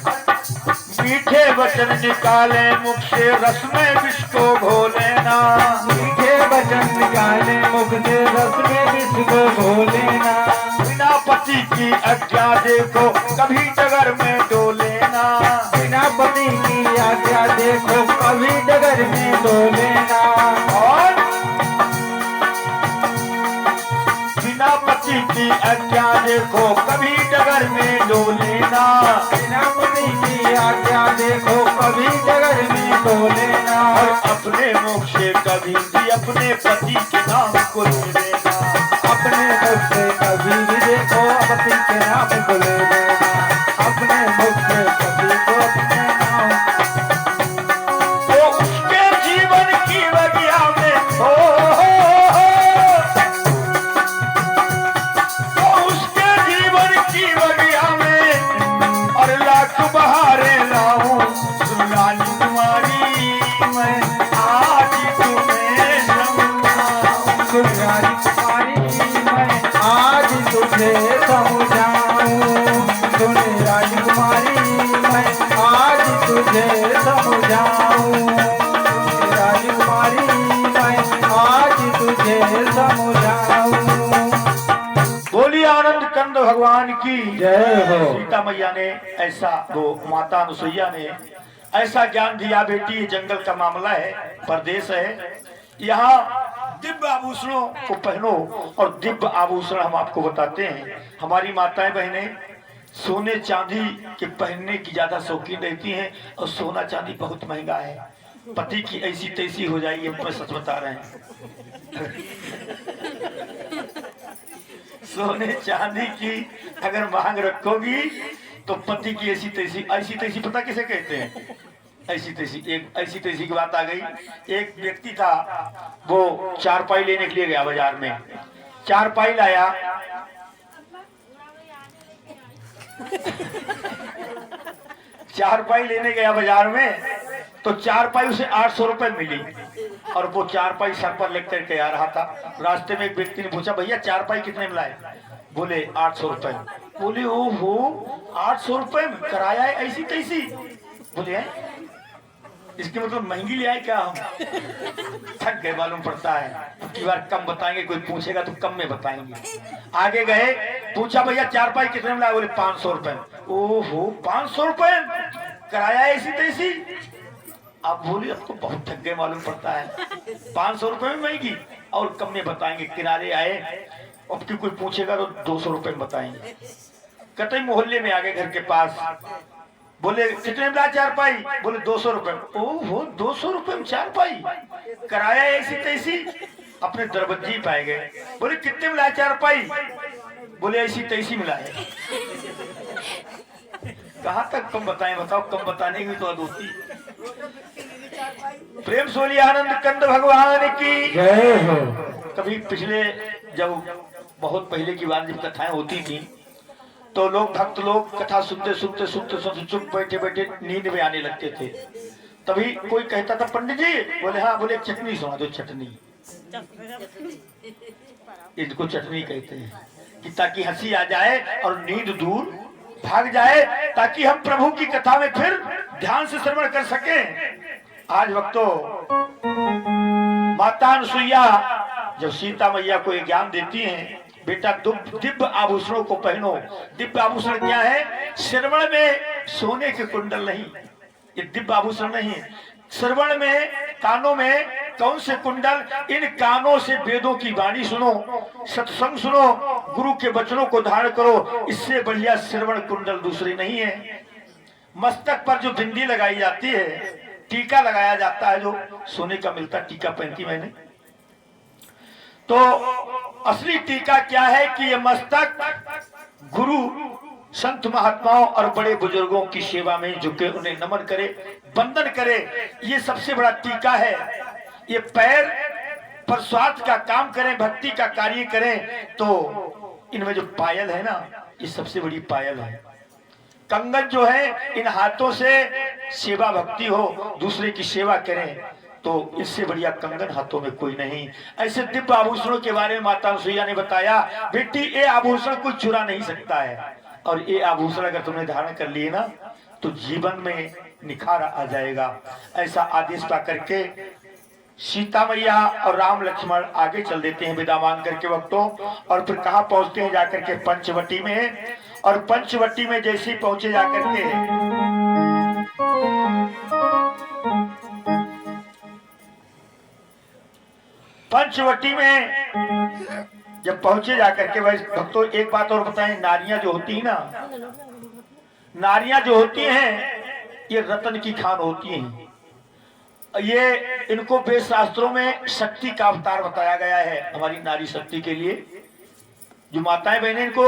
मीठे वचन निकाले मुख से रस में विष को घोले ना। मीठे वचन निकाले मुख से रस में विष को घोले ना। बिना पति की आज्ञा देखो कभी डगर में डोले ना। बिना पति की आज्ञा देखो कभी डगर में डोले ना। और बिना पति की आज्ञा देखो कभी डगर में डोले ना। बिना पति की आज्ञा देखो कभी डगर में डोले ना। और अपने मुख से कभी भी अपने पति के नाम को ले लेना। अपने मुख से कभी भी देखो पति के नाम को ले लेना। अपने मुख से कभी को अपने नाम। तो उसके जीवन की बगिया में तो उसके जीवन की बगिया में और लाख बहारे लाऊं सुनानी तुम्हारी मैं आज तुम्हें समझाऊं। सुनानी तुम्हारी मैं आज तुझे समझाऊं। सुन राजकुमारी मैं आज तुझे समझाऊं। राजकुमारी मैं आज तुझे समझाऊं। बोलिए आनंद कंद भगवान की जय हो। सीता मैया ने ऐसा, वो माता अनुसुईया ने ऐसा ज्ञान दिया, बेटी ये जंगल का मामला है, परदेश है, यहाँ दिव्य आभूषणों को पहनो। और दिव्य आभूषण हम आपको बताते हैं, हमारी माताएं बहनें सोने चांदी के पहनने की ज्यादा शौकीन रहती हैं और सोना चांदी बहुत महंगा है। पति की ऐसी तैसी हो जाएगी, हम सच बता रहे हैं। सोने चांदी की अगर मांग रखोगी तो पति की ऐसी तैसी पता किसे कहते हैं? ऐसी तैसी की बात आ गई। एक व्यक्ति था, वो चारपाई लेने के लिए गया बाजार में, चारपाई लाया। चारपाई लेने गया बाजार में तो चारपाई उसे 800 रुपए मिली और वो चारपाई सर पर लेकर के आ रहा था। रास्ते में एक व्यक्ति ने पूछा, भैया चारपाई कितने में लाए? बोले 800 रुपए। बोले ओहो 800 रुपए में किराया है ऐसी तैसी? बोले है? इसके मतलब महंगी ले आए क्या हम? थक गए मालूम पड़ता है, की बार कम बताएंगे, कोई पूछेगा तो कम में बताएंगे। आगे गए, पूछा भैया चारपाई कितने में लाए? बोले 500 रुपए। ओहो 500 रुपए किराया ऐसी तैसी? आप बोले अब तो बहुत थक गए मालूम पड़ता है, 500 रुपए में महंगी और कम में बताएंगे। किनारे आए, अब की कोई पूछेगा तो 200 रुपए में बताएंगे। कतई मोहल्ले में आगे घर के पास, बोले कितने में लाए चारपाई? बोले 200 रुपए। ओहो 200 रुपए में चारपाई, किराया ऐसी तैसी? अपने दरबज्जी पाए गए, बोले कितने में लाए चारपाई? बोले ऐसी तैसी में लाए। कहाँ तक कम बताएं, बताओ, कम बताने की तो आदत होती। प्रेम सोली आनंद कंद भगवान की जय हो। कभी पिछले, जब बहुत पहले की बात जब कथाएं होती थी तो लोग भक्त लोग कथा सुनते सुनते चुप बैठे बैठे नींद में आने लगते थे। तभी कोई कहता था पंडित जी, बोले हाँ, बोले चटनी सुना दो, चटनी। इनको चटनी कहते हैं कि ताकि हंसी आ जाए और नींद दूर भाग जाए, ताकि हम प्रभु की कथा में फिर ध्यान से श्रवण कर सकें। आज वक्तों माता अनुसुईया जब सीता मैया को ये ज्ञान देती हैं, बेटा दिव्य आभूषणों को पहनो। दिव्य आभूषण क्या है? श्रवण में सोने के कुंडल नहीं, ये दिव्य आभूषण नहीं है। श्रवण में, कानों में कौन से कुंडल? इन कानों से वेदों की वाणी सुनो, सत्संग सुनो, गुरु के वचनों को धारण करो। इससे बढ़िया श्रवण कुंडल दूसरी नहीं है। मस्तक पर जो बिंदी लगाई जाती है, टीका लगाया जाता है, जो सोने का मिलता, टीका पहनती मैंने, तो असली टीका क्या है कि ये मस्तक गुरु, संत महात्माओं और बड़े बुजुर्गों की सेवा में झुके, उन्हें नमन करे, वंदन करे, ये सबसे बड़ा टीका है। ये पैर प्रसाद का काम करें, भक्ति का कार्य करें, तो इनमें जो पायल है ना, ये सबसे बड़ी पायल है। कंगन जो है, इन हाथों से सेवा भक्ति हो, दूसरे की सेवा करें, तो इससे बढ़िया कंगन हाथों में कोई नहीं। ऐसे दिव्य आभूषणों के बारे में माता अनुसुईया ने बताया, बेटी ये आभूषण कोई चुरा नहीं सकता है, और ये आभूषण अगर तुमने धारण कर लिए ना, तो जीवन में निखार आ जाएगा। ऐसा आदेश पा करके सीता मैया और राम लक्ष्मण आगे चल देते हैं विदा मांग करके वक्तों। और फिर कहाँ पहुंचते हैं? जाकर के पंचवटी में। और पंचवटी में जैसे ही पहुंचे जाकर के पंचवटी में जब पहुंचे जाकर के, वैसे भक्तों एक बात और बताएं, नारियां जो होती है ना, नारियां जो होती हैं, ये रतन की खान होती हैं। ये इनको वेद शास्त्रों में शक्ति का अवतार बताया गया है। हमारी नारी शक्ति के लिए जो माताएं बहनें, इनको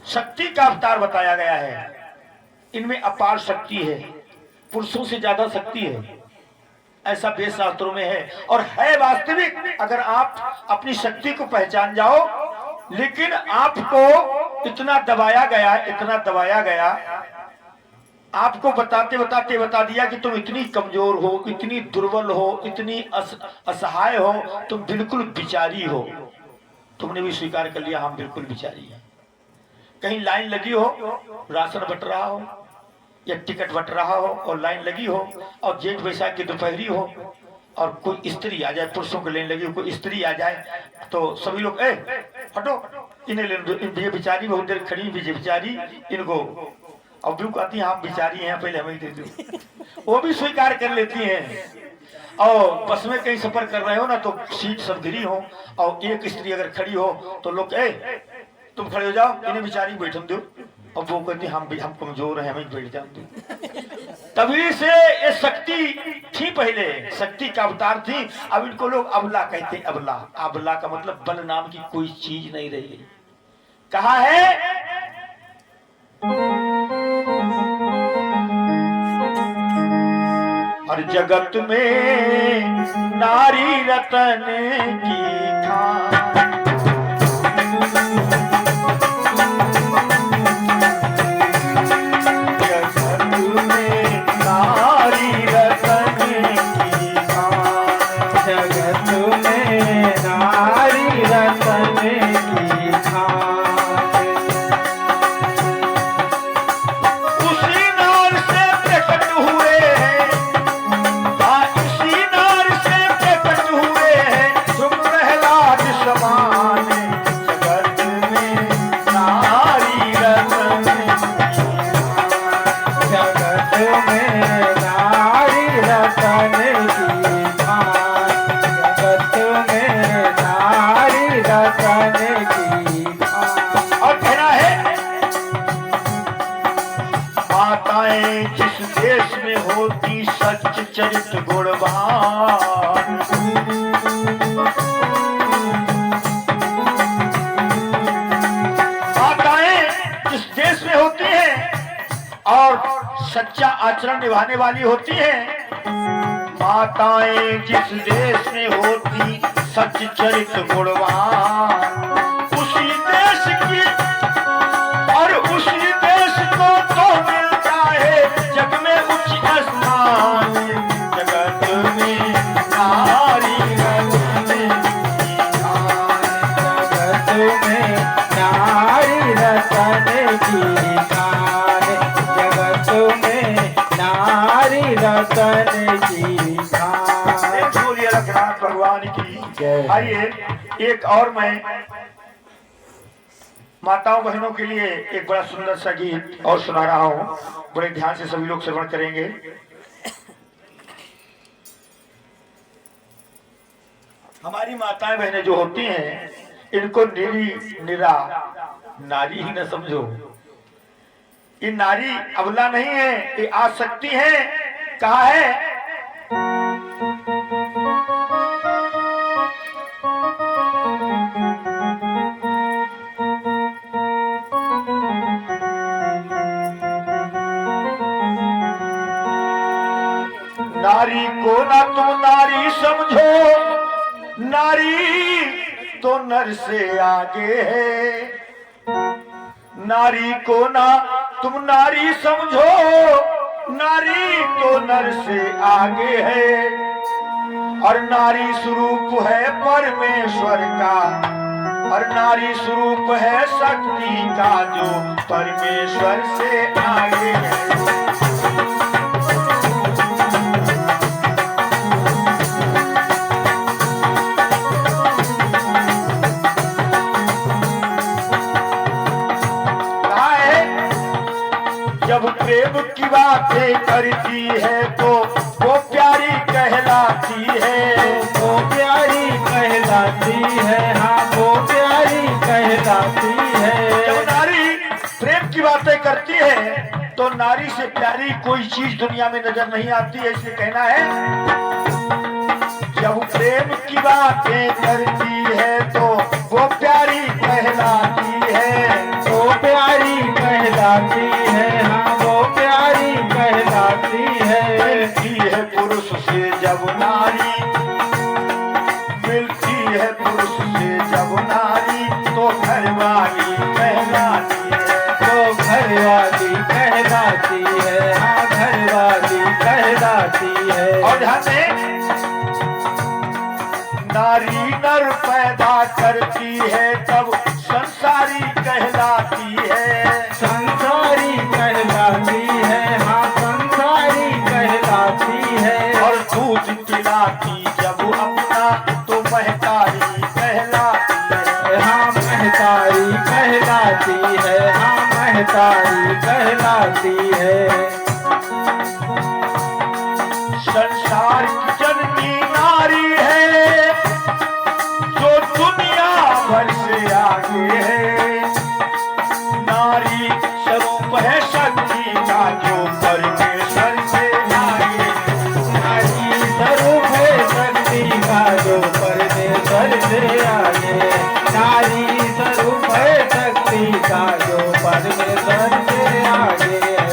शक्ति का अवतार बताया गया है। इनमें अपार शक्ति है, पुरुषों से ज्यादा शक्ति है, ऐसा वेद शास्त्रों में है। और है वास्तविक, अगर आप अपनी शक्ति को पहचान जाओ। लेकिन आपको इतना दबाया गया, इतना दबाया गया, आपको बताते बताते बता दिया कि तुम इतनी कमजोर हो, इतनी दुर्बल हो, इतनी असहाय हो, तुम बिल्कुल बिचारी हो। तुमने भी स्वीकार कर लिया, हम बिल्कुल बिचारी हैं। कहीं लाइन लगी हो, राशन बट रहा हो या टिकट बट रहा हो और लाइन लगी हो, और जेठ बैसाख की दोपहरी हो और कोई स्त्री आ जाए, पुरुषों की लाइन लगी हो, कोई स्त्री आ जाए, तो सभी लोग हटो, इन्हें लेने दो, ये बेचारी बहुत देर खड़ी, बेचारी, इनको। अब भी कहती हैं आप बिचारी हैं, पहले हमें दे दो। वो भी स्वीकार कर लेती हैं। और बस में कहीं सफर कर रहे हो ना, तो सीट सब गिरी हो और एक स्त्री अगर खड़ी हो तो लोग तुम खड़े हो जाओ, इन्हें बिचारी बैठन दो। और वो कहती हम कमजोर हैं, हमें बैठ जाओ दो। तभी से ये शक्ति थी, पहले शक्ति का अवतार थी। अब इनको लोग अबला कहते हैं। अबला, अबला का मतलब बल नाम की कोई चीज नहीं रही। कहा है हर जगत में नारी रतन की खान, जगत में नारी रतन की खान, जगत में नारी रतन की खान। उसी नार से प्रकट हुए हैं, हाँ उसी नार से प्रकट हुए हैं जो प्रहलाद समान। जगत में नारी रतन की खान, जगत में नारी रतन की खान, जगत में नारी रतन की खान। और कहना है माताएं जिस देश में होती सच चरित्र गुणवान, माताएं जिस देश में होती हैं और सच्चा आचरण निभाने वाली होती हैं, माताएं जिस देश में होती सच चरित्र गुणवान, उसी देश की और गोरखनाथ भगवान की जय। आइए एक और मैं माताओं बहनों के लिए एक बड़ा सुंदर सा गीत और सुना रहा हूँ, बड़े ध्यान से सभी लोग श्रवण करेंगे। हमारी माताएं बहनें जो होती हैं, इनको निरा नारी ही न समझो। ये नारी अबला नहीं है, ये आ सकती है। कहा है नारी को ना तुम नारी समझो, नारी तो नर से आगे है। नारी को ना तुम नारी समझो, नारी तो नर से आगे है। और नारी स्वरूप है परमेश्वर का, और नारी स्वरूप है शक्ति का, जो परमेश्वर से आगे है। जब प्रेम की बातें करती है तो वो प्यारी कहलाती है। वो प्यारी कहलाती है, हाँ वो प्यारी कहलाती है। जब नारी प्रेम की बातें करती है तो नारी से प्यारी कोई चीज दुनिया में नजर नहीं आती है, इसलिए कहना है जब प्रेम की बातें करती है तो वो प्यारी कहलाती है। वो प्यारी कहलाती है, हाँ वो प्यारी कहलाती है। मिलती है पुरुष से जब नारी, मिलती है पुरुष से जब नारी, तो घरवाली कहलाती है। तो घरवाली कहलाती है, हाँ घरवाली कहलाती है। और ध्यान दें, नारी नर पैदा करती है तब संसारी कहलाती है। संसारी कहलाती है, हाँ संसारी कहलाती है। और दूध पिलाती जब अपना तो महतारी कहलाती है। हाँ महतारी कहलाती है, हाँ महतारी कहलाती है। संसार की जननी नारी है, जो दुनिया भर से आगे है। नारी स्वरूप है शक्ति का, जो परमेश्वर से आगे है। नारी स्वरूप है शक्ति का, जो परमेश्वर से आगे। नारी स्वरूप है शक्ति का, जो परमेश्वर से आगे है।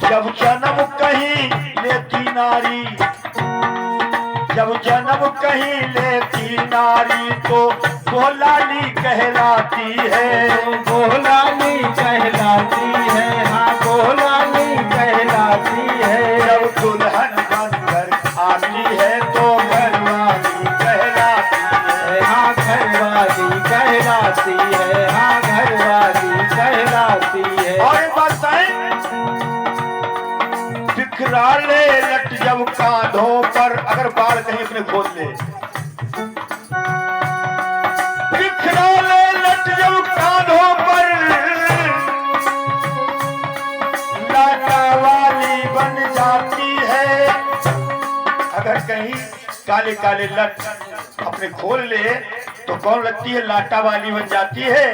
जब जन्म कहीं लेती नारी, जब जन्म कहीं लेती नारी, तो गोलाली कहलाती है। गोलाली कहलाती है, हाँ गोलाली कहलाती है। जब दुल्हन बनकर आती है तो घरवाली कहलाती है। हाँ घरवाली कहलाती है, हाँ घरवाली कहलाती है। और बताएं, बिखरा ले लट जब कांधों पर, अगर बाढ़ कहीं अपने खोल ले, बिखरा ले लट जब कांधों पर, लाटा वाली बन जाती है। अगर कहीं काले काले लट अपने खोल ले तो कौन लगती है? लाटा वाली बन जाती है।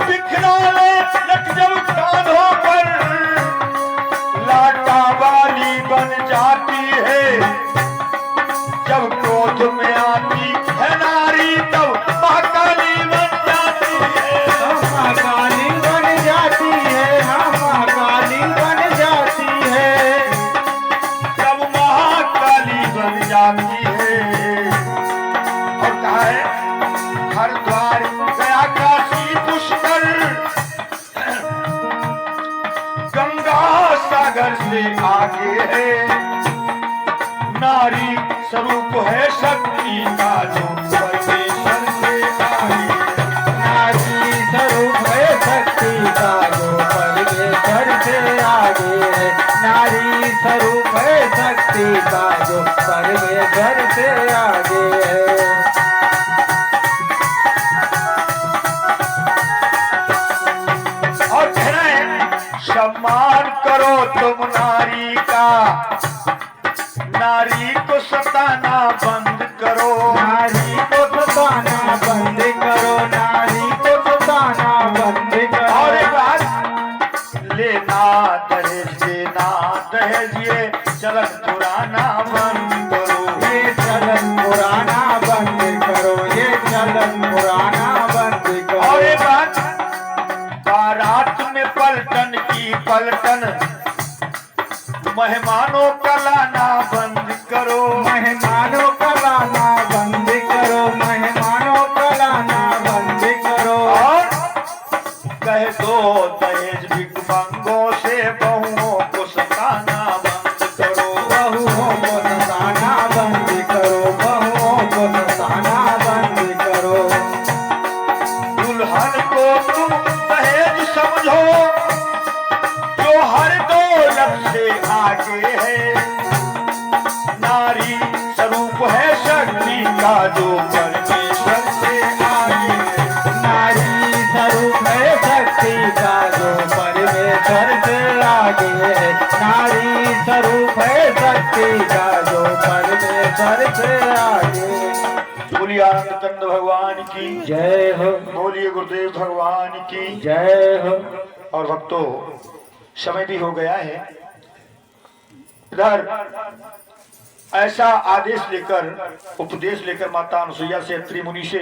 बिखरा ले लट जब कांधों पर, लाटा वाली बन जाती है। जब क्रोध में आती है नारी तब महाकाली बन जाती है। महाकाली बन जाती है, हाँ महाकाली बन जाती है। जब महाकाली बन जाती है। और कहा है हरिद्वार गया काशी पुष्कर, गंगा सागर से आगे है। नारी स्वरूप है शक्ति का, जो परमेश्वर से आगे है। नारी स्वरूप है शक्ति का, जो परमेश्वर से आगे है। नारी स्वरूप है शक्ति शक्ति का जो परमेश्वर से आगे है। और कह रहे हैं सम्मान करो तुम नारी का, नारी को सताना बंद करो, नारी को सताना बंद करो, नारी को सताना बंद करो। और एक बात, लेना दहेज देना दहेज ये चलन पुराना बंद करो, ये चलन पुराना बंद करो, ये चलन पुराना बंद करो। और एक बात, बारात में पलटन की पलटन, मेहमानों का लाना बंद करो, मेहमानों का लाना बंद करो, मेहमानों का लाना बंद करो। और कह दो दहेज भिखमंगों से बहुओं को सताना बंद करो, बहुओं को सताना बंद करो, बहुओं को सताना बंद करो। दुल्हन को तुम दहेज समझो जो हर दौलत से आगे है, नारी स्वरूप है शक्ति का जो परमेश्वर से आगे है, नारी स्वरूप है शक्ति का जो परमेश्वर से आगे है, नारी स्वरूप है शक्ति का जो परमेश्वर से आगे है। बोलिए आनंद कंद भगवान की जय हो, बोलिए गुरुदेव भगवान की। जय हो। और भक्तों समय भी हो गया है, इधर ऐसा आदेश लेकर उपदेश लेकर माता अनुसुईया से अत्रि मुनि से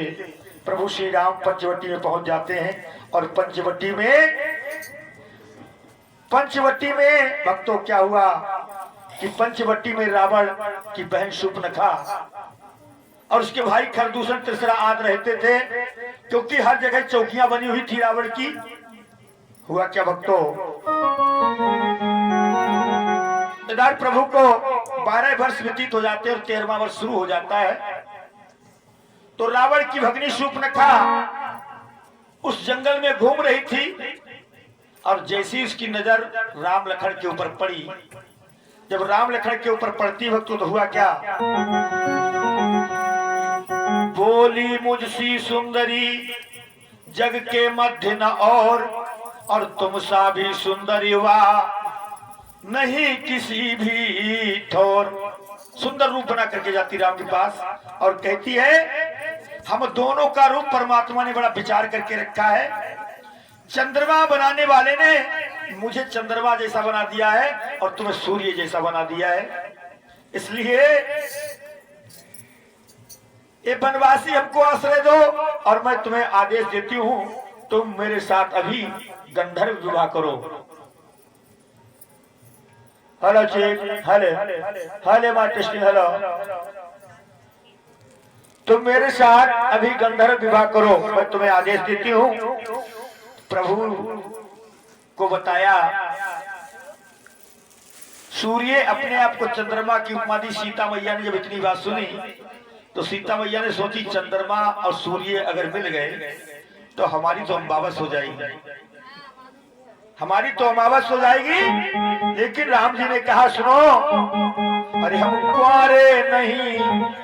प्रभु श्री राम पंचवटी में पहुंच जाते हैं। और पंचवटी में भक्तों क्या हुआ कि पंचवटी में रावण की बहन शूर्पणखा और उसके भाई खरदूषण तीसरा आद रहते थे, क्योंकि हर जगह चौकियां बनी हुई थी रावण की। हुआ क्या भक्तों, इधर प्रभु को 12 वर्ष व्यतीत हो जाते हैं और 13वां वर्ष शुरू हो जाता है। तो रावण की भगनी शूर्पणखा उस जंगल में घूम रही थी और जैसी उसकी नजर राम लखन के ऊपर पड़ी, जब राम लखन के ऊपर पड़ती भक्तों तो हुआ क्या, बोली मुझसी सुंदरी जग के मध्य न और तुम सा भी सुंदर युवा नहीं किसी भी ठोर। सुंदर रूप बना करके जाती राम के पास और कहती है हम दोनों का रूप परमात्मा ने बड़ा विचार करके रखा है, चंद्रमा बनाने वाले ने मुझे चंद्रमा जैसा बना दिया है और तुम्हें सूर्य जैसा बना दिया है, इसलिए ये बनवासी हमको आश्रय दो और मैं तुम्हें आदेश देती हूं तुम मेरे साथ अभी गंधर्व विवाह करो। हेलो चेक, हेलो माँ कृष्ण, हेलो, तुम मेरे साथ अभी गंधर्व विवाह करो, मैं तुम्हें आदेश देती हूँ। प्रभु को बताया, सूर्य अपने आप को चंद्रमा की उपमा दी। सीता मैया ने जब इतनी बात सुनी तो सीता मैया ने सोची चंद्रमा और सूर्य अगर मिल गए तो हमारी तो अमावस हो जाएगी, हमारी तो अमावस हो जाएगी। लेकिन राम जी ने कहा सुनो, अरे हम कुंवारे नहीं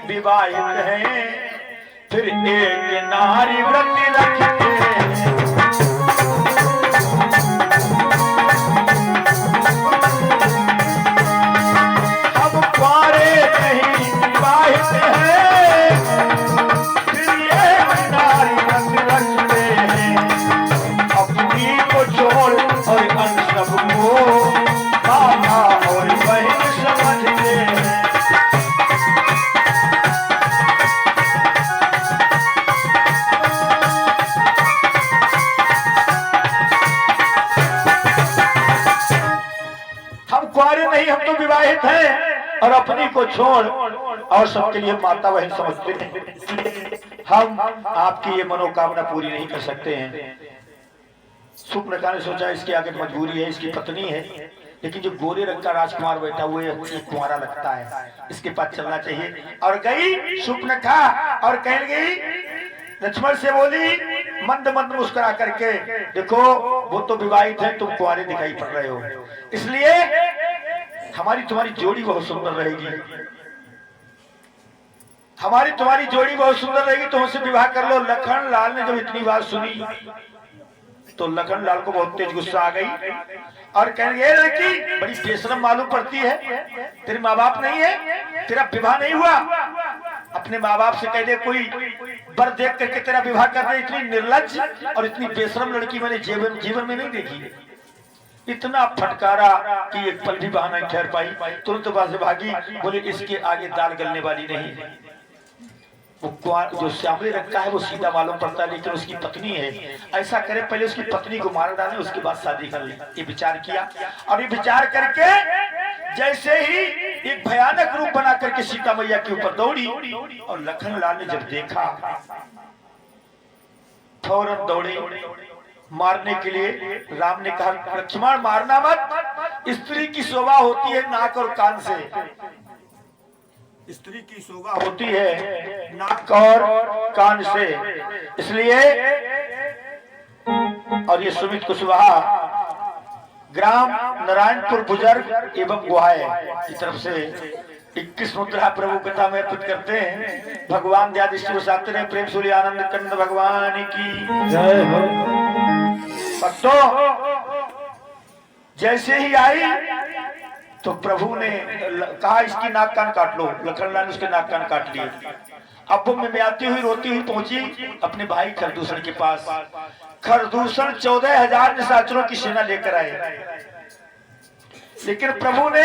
विवाहित हैं, फिर एक नारी व्रत रखते हैं। हम कुंवारे नहीं विवाहित हैं, फिर एक नारी व्रत रखते हैं। अपनी को छोड़ और अन्य सबको मामा और बहन समझते हैं। हम कुंवारे नहीं, हम तो विवाहित हैं और अपनी को छोड़ और सबके लिए माता बहन समझते हैं, हम आपकी ये मनोकामना पूरी नहीं कर सकते हैं। शूर्पणखा ने सोचा इसके आगे मजबूरी है, इसकी पत्नी है, लेकिन जो गोरे रंग का राजकुमार बैठा हुआ है ये कुंवारा लगता है, इसके पास चलना चाहिए। और गई शूर्पणखा और कह गई, लक्ष्मण से बोली मंद मंद मुस्कुरा करके, देखो वो तो विवाहित है, तुम कुंवारे दिखाई पड़ रहे हो, इसलिए हमारी तुम्हारी जोड़ी बहुत सुंदर रहेगी, हमारी तुम्हारी जोड़ी बहुत सुंदर रहेगी, तो हमसे विवाह कर लो। लखन लाल ने जब इतनी बात सुनी तो लखन लाल को बहुत तेज गुस्सा आ गई और कहने लगे, लड़की बड़ी बेशरम मालूम पड़ती है, तेरे माँ बाप नहीं है, तेरा विवाह नहीं हुआ, अपने माँ बाप से कह दे कोई वर देख करके तेरा विवाह कर दे। इतनी निर्लज्ज और इतनी बेशरम लड़की मैंने जीवन में नहीं देखी। इतना फटकारा कि एक पल भी बहाना नहीं ठहर पाई, तुरंत वहां से भागी, बोले इसके आगे दाल गलने वाली नहीं। वो जो श्यामले रखा है वो सीधा मालूम पड़ता है, लेकिन उसकी पत्नी है। ऐसा करे पहले उसकी पत्नी को मार डाले, उसके बाद शादी कर ले। ये विचार किया और ये विचार करके जैसे ही एक भयानक रूप बना करके सीता मैया के ऊपर दौड़ी, और लखन लाल ने जब देखा फौरन दौड़े मारने के लिए। राम ने कहा, लक्ष्मण मारना मत, स्त्री की शोभा होती है नाक और कान से, स्त्री की शोभा होती है नाक और कान से, इसलिए। और ये सुमित कुशवाहा ग्राम नारायणपुर बुजुर्ग एवं गुहाए की तरफ से 21 मुद्रा प्रभु कथा में अर्पित करते हैं। भगवान दयादृष्टि बरसाते रहे, प्रेम सूर्य आनंद कंद भगवान की जय हो। भक्तों जैसे ही आई तो प्रभु ने कहा इसकी नाक कान काट लो। लखन लाल ने उसके नाक कान काट लिए। अब वो मिमियाती हुई रोती हुई पहुंची अपने भाई खरदूषण के पास। खरदूषण 14,000 निशाचरों की सेना लेकर आए, लेकिन प्रभु ने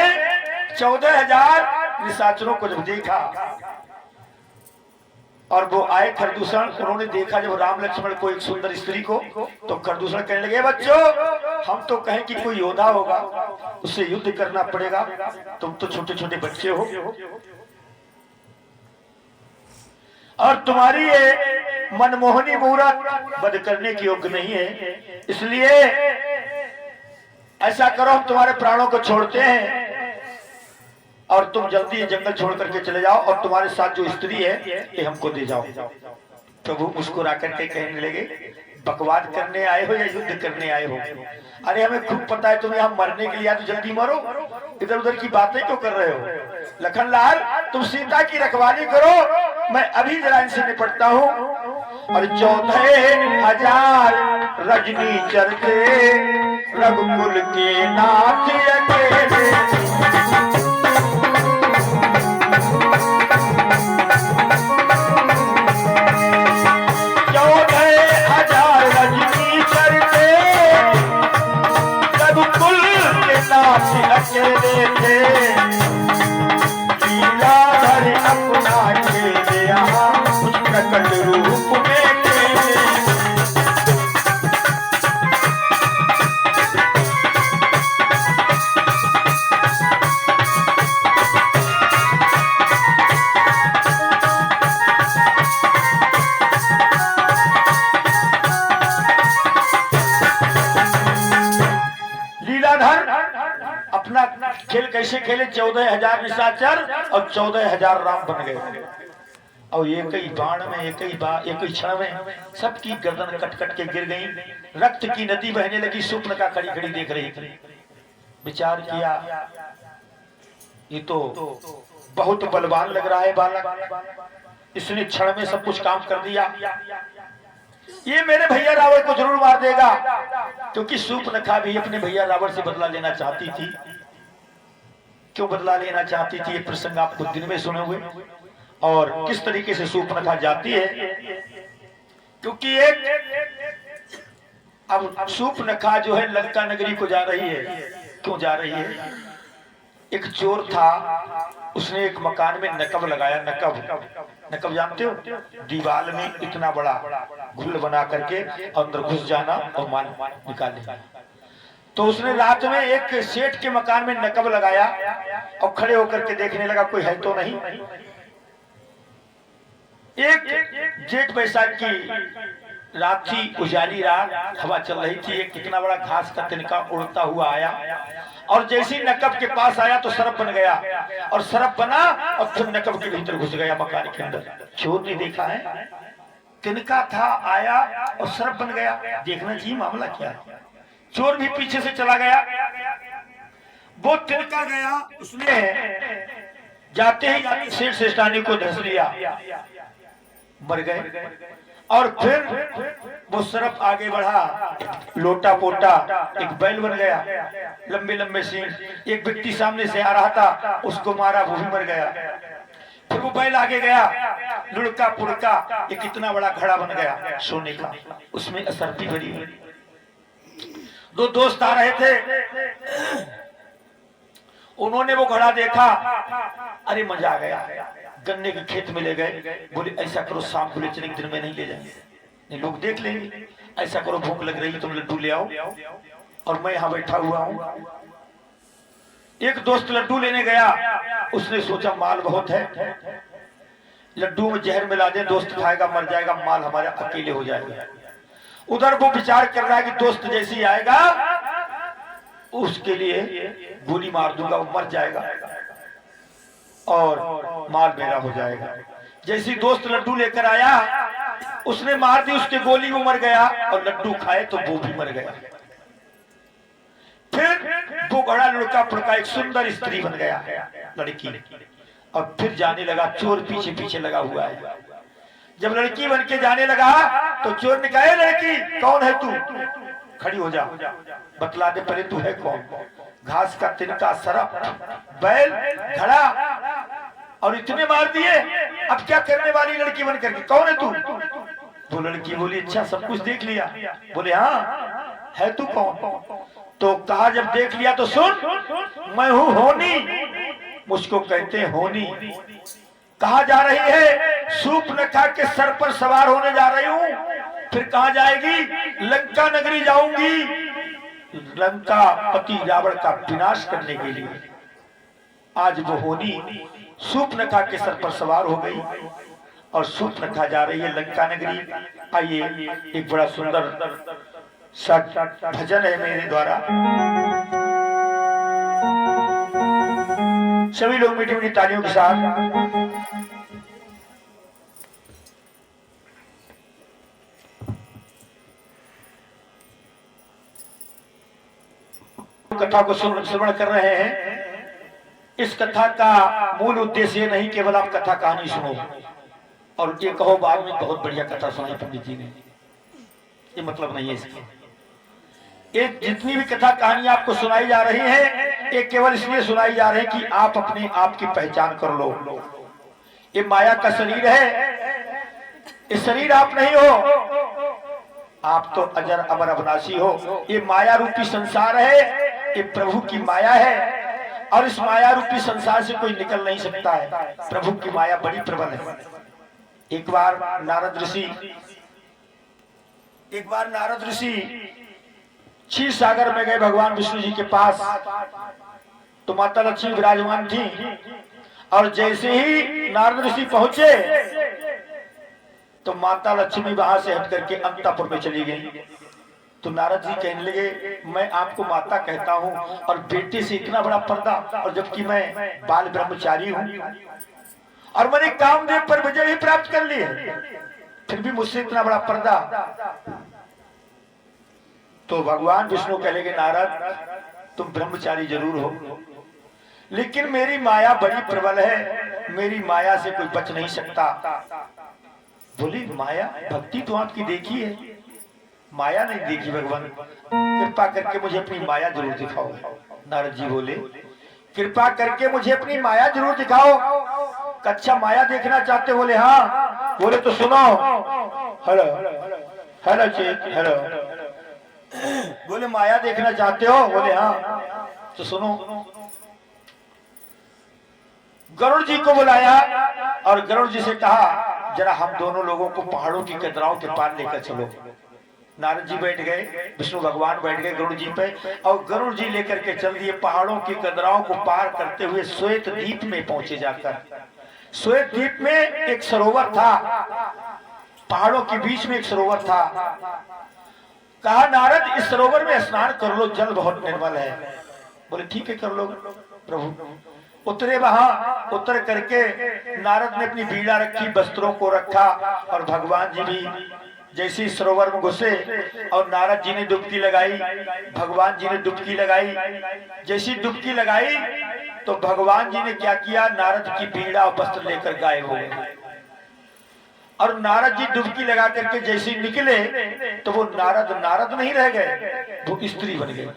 14,000 निशाचरों को जब देखा और वो आए खरदूषण, उन्होंने देखा जब राम लक्ष्मण को एक सुंदर स्त्री को, तो खरदूषण कहने लगे, बच्चों हम तो कहें कि कोई योद्धा होगा उससे युद्ध करना पड़ेगा, तुम तो छोटे छोटे बच्चे हो और तुम्हारी ये मनमोहनी मूरत वध करने की योग्य नहीं है, इसलिए ऐसा करो हम तुम्हारे प्राणों को छोड़ते हैं और तुम जल्दी ये जंगल छोड़ करके चले जाओ और तुम्हारे साथ जो स्त्री है ये हमको दे जाओ। प्रभु मुस्कुरा करके कहने लगे, बकवाद करने आए हो या युद्ध करने आए हो? अरे हमें खूब पता है तुम यहाँ मरने के लिए आए, तो जल्दी मरो, इधर उधर की बातें क्यों कर रहे हो? लखन लाल तुम सीता की रखवाली करो, मैं अभी जरा इनसे निपटता हूँ। और 14,000 रजनी चरते रघुकुल के नाथ अकेले। 14,000 रजनी चरते रघुकुल के नाथ अकेले थे, लीलाधर अपना खेले यहाँ कुछ प्रकट रूप में अपना खेल कैसे खेले। 14,000 निशाचर और 14,000 राम बन गए और एक ही बाण में एक ही क्षण में सबकी गर्दन कट कट के गिर गई। रक्त की नदी बहने लगी। सुपर्णखा खड़ी खड़ी देख रही थी। विचार किया ये तो बहुत बलवान लग रहा है बालक, इसने क्षण में सब कुछ काम कर दिया, ये मेरे भैया रावण को जरूर मार देगा। क्योंकि सुपर्णखा भी अपने भैया रावण से बदला लेना चाहती थी। क्यों बदला लेना चाहती थी ये प्रसंग आपको दिन में सुनोगे और किस तरीके से सुपर्णखा जाती है। क्योंकि एक अब सुपर्णखा जो है लंका नगरी को जा रही है। क्यों जा रही है? एक चोर था, उसने एक मकान में नकब लगाया। नकब जानते हो? दीवार में इतना बड़ा घुल बना करके अंदर घुस जाना और माल निकाल लेना। तो उसने रात में एक सेठ के मकान में नकब लगाया और खड़े होकर के देखने लगा कोई है तो नहीं। एक जेठ बैसाख की रात थी, उजाली रात, हवा चल रही थी। एक कितना बड़ा घास का तिनका उड़ता हुआ आया और जैसे ही नकब के पास आया तो सरप बन गया और सरप बना और फिर नकब के भीतर घुस गया मकान के अंदर। चोर ने देखा है, तिनका था, आया और सरप बन गया। देखना चाहिए मामला क्या है। चोर भी पीछे से चला गया। वो तिनका गया, उसने जाते ही शेर शेषानी को धंस लिया, मर गए। और फिर वो सरफ आगे बढ़ा, लोटा पोटा एक बैल बन गया, लंबे लंबे सींग। एक व्यक्ति सामने से आ रहा था, उसको मारा, वो भी मर गया। फिर वो बैल आगे गया, लुढ़का पुड़का एक इतना बड़ा घड़ा बन गया सोने का, उसमें असरपी भरी हुई। दो दोस्त आ रहे थे, उन्होंने वो घड़ा देखा, अरे मजा आ गया। गन्ने के खेत में ले गए, बोले ऐसा करो शाम को ले चलेंगे, दिन में नहीं ले जाएंगे, नहीं लोग देख लेंगे। ऐसा करो भूख लग रही है, तुम लड्डू ले आओ और मैं यहाँ बैठा हुआ हूँ। एक दोस्त लड्डू लेने गया, उसने सोचा माल बहुत है, लड्डू में जहर मिला दे, दोस्त खाएगा मर जाएगा, माल हमारे अकेले हो जाएगा। उधर वो विचार कर रहा है कि दोस्त जैसे ही आएगा उसके लिए गोली मार दूंगा, वो मर जाएगा और माल मेरा हो जाएगा। जैसे दोस्त लड्डू लेकर आया, उसने मार दी उसके गोली, वो मर गया, और लड्डू खाए तो वो भी मर गया। फिर वो बड़ा लड़का पुड़का एक सुंदर स्त्री बन गया, लड़की, और फिर जाने लगा, चोर पीछे पीछे लगा हुआ है। जब लड़की बन के जाने लगा तो चोर ने कहा, लड़की कौन है तू, खड़ी हो जा, बतला दे पहले तू है कौन। घास का तिनका, सरफ, बैल, घड़ा, और इतने मार दिए, अब क्या करने वाली लड़की बन करके, कौन है तू। वो लड़की बोली, अच्छा सब कुछ देख लिया। बोले हाँ, है तू कौन। तो कहा जब देख लिया तो सुन, मैं हूँ होनी, मुझको कहते हैं होनी। कहा जा रही है, सूर्पनखा के सर पर सवार होने जा रही हूँ। फिर कहा जाएगी, लंका नगरी जाऊंगी, लंका पति रावण का विनाश करने के लिए। आज वो होनी सूर्पनखा के सर पर सवार हो गई और सूर्पनखा जा रही है लंका नगरी। आइए एक बड़ा सुंदर सा भजन है मेरे द्वारा, सभी लोग मीठी मीठी तालियों के साथ। कथा को श्रवण कर रहे हैं। इस कथा का मूल उद्देश्य ये नहीं केवल आप कथा कहानी सुनो और ये कहो बाद में बहुत बढ़िया कथा सुनाई पंडित जी ने, ये मतलब नहीं है इसका। ये जितनी भी कथा कहानी आपको सुनाई जा रही है, ये केवल इसलिए सुनाई जा रही है कि आप अपने आप की पहचान कर लो। ये माया का शरीर है, ये शरीर आप नहीं हो, आप तो अजर अमर अविनाशी हो। ये माया रूपी संसार है, ये प्रभु की माया है और इस माया रूपी संसार से कोई निकल नहीं सकता है। प्रभु की माया बड़ी प्रबल है। एक बार नारद ऋषि क्षीर सागर में गए भगवान विष्णु जी के पास, तो माता लक्ष्मी विराजमान थी और जैसे ही नारद ऋषि पहुंचे तो माता लक्ष्मी वहां से हट करके अंतापुर में चली गई। तो नारद जी कहने लगे, मैं आपको माता कहता हूँ और बेटे से इतना बड़ा पर्दा, और जबकि मैं बाल ब्रह्मचारी हूँ और मैंने कामदेव पर विजय भी प्राप्त कर ली है, फिर भी मुझसे इतना बड़ा पर्दा। तो भगवान विष्णु कह लगे, नारद तुम ब्रह्मचारी जरूर हो, लेकिन मेरी माया बड़ी प्रबल है, मेरी माया से कोई बच नहीं सकता। बोली, माया? भक्ति तो आपकी देखी है, माया नहीं देखी। भगवान कृपा करके मुझे अपनी माया जरूर दिखाओ। नारद जी बोले, कृपा करके मुझे अपनी माया जरूर दिखाओ। अच्छा माया देखना चाहते? बोले हाँ। बोले तो सुनो। हेलो हेलो चेत, हेलो। बोले माया देखना चाहते हो? बोले हाँ। तो सुनो, गरुड़ जी को बुलाया और गरुड़ जी से कहा, जरा हम दोनों लोगों को पहाड़ों की कतराओं के पार लेकर चलो। नारद जी बैठ गए, विष्णु भगवान बैठ गए गरुड़ जी पे और गरुड़ जी लेकर के चल दिए। पहाड़ों की कतराओं को पार करते हुए श्वेत द्वीप में पहुंचे। जाकर श्वेत द्वीप में एक सरोवर था, पहाड़ों के बीच में एक सरोवर था। कहा, नारद इस सरोवर में स्नान कर लो, जल बहुत निर्मल है। बोले ठीक है, कर लो प्रभु। उतरे वहां, उतर करके नारद ने अपनी बीड़ा रखी, वस्त्रों को रखा और भगवान जी भी जैसे ही सरोवर में घुसे और नारद जी ने डुबकी लगाई, भगवान जी ने डुबकी लगाई। जैसी डुबकी लगाई तो भगवान जी ने क्या किया, नारद की पीड़ा और वस्त्र लेकर गायब हो गए। और नारद जी डुबकी लगा करके जैसे ही निकले तो वो नारद नहीं रह गए, वो स्त्री बन गए।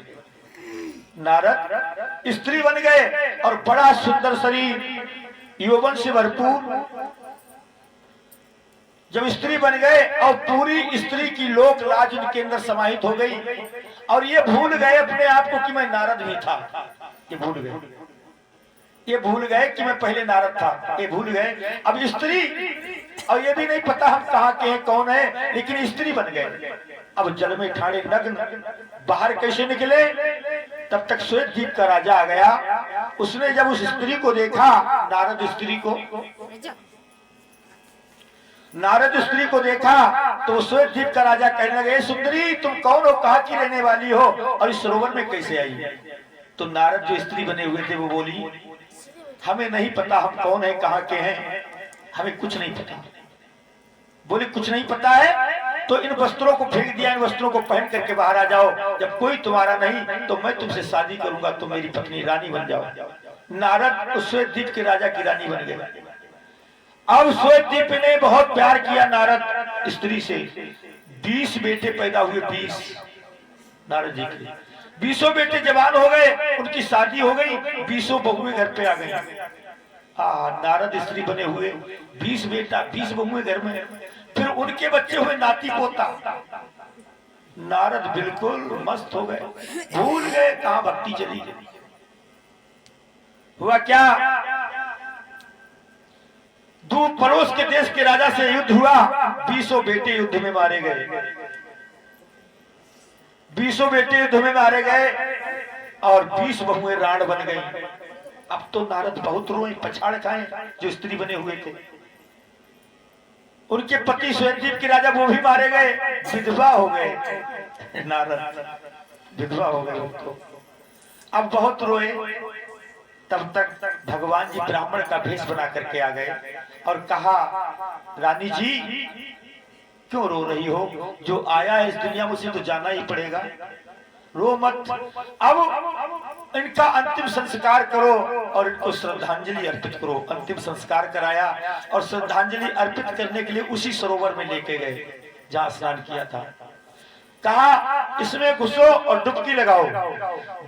नारद स्त्री बन गए और बड़ा सुंदर शरीर, यौवन से भरपूर। जब स्त्री बन गए और पूरी स्त्री की लोक लाज उनके अंदर समाहित हो गई और ये भूल गए अपने आप को कि मैं नारद भी था। ये भूल गए कि मैं पहले नारद था, ये भूल गए। अब स्त्री, और ये भी नहीं पता हम कहाँ के हैं, कौन है, लेकिन स्त्री बन गए। अब जल में ठाड़े नग्न बाहर कैसे निकले, तब तक श्वेत द्वीप का राजा आ गया। उसने जब उस स्त्री को देखा, नारद स्त्री को देखा तो श्वेत द्वीप का राजा कहने लगे, सुंदरी तुम कौन हो, कहाँ की रहने वाली हो और इस सरोवर में कैसे आई? तो नारद जो स्त्री बने हुए थे वो बोली, हमें नहीं पता हम कौन है, कहाँ के हैं, हमें कुछ नहीं पता। बोले कुछ नहीं पता है तो इन वस्त्रों को फेंक दिया, इन वस्त्रों को पहन करके बाहर आ जाओ। जब कोई तुम्हारा नहीं तो मैं तुमसे शादी करूंगा, तुम मेरी पत्नी रानी बन जाओ। नारद उस श्वेत द्वीप के राजा की रानी बन गए। अब श्वेत द्वीप ने बहुत प्यार किया नारद स्त्री से। 20 बेटे पैदा हुए, 20 नारद जी के। 20 बेटे जवान हो गए, उनकी शादी हो गई, 20 बहुएं घर पे आ गई। नारद स्त्री बने हुए, 20 बेटा, 20 बहुएं घर में, फिर उनके बच्चे हुए नाती पोता। नारद बिल्कुल मस्त हो गए, भूल गए कहां भक्ति चली गई। हुआ क्या, दूर पड़ोस के देश के राजा से युद्ध हुआ, 20 बेटे युद्ध में मारे गए। 20 बेटे युद्ध में मारे गए और 20 बहुएं राण बन गई। अब तो नारद बहुत रोए, पछाड़ खाए जो स्त्री बने हुए थे। उनके पति श्वेत द्वीप के राजा वो भी मारे गए, विधवा हो गए। नारद विधवा हो गए उनको। अब बहुत रोए। तब तक भगवान जी ब्राह्मण का भेष बना करके आ गए और कहा, रानी जी क्यों रो रही हो, जो आया है इस दुनिया में उसे तो जाना ही पड़ेगा, रो मत। अब इनका अंतिम संस्कार करो और इनको श्रद्धांजलि अर्पित करो। अंतिम संस्कार कराया और श्रद्धांजलि अर्पित करने के लिए उसी सरोवर में लेके गए जहां स्नान किया था। कहा इसमें घुसो और डुबकी लगाओ।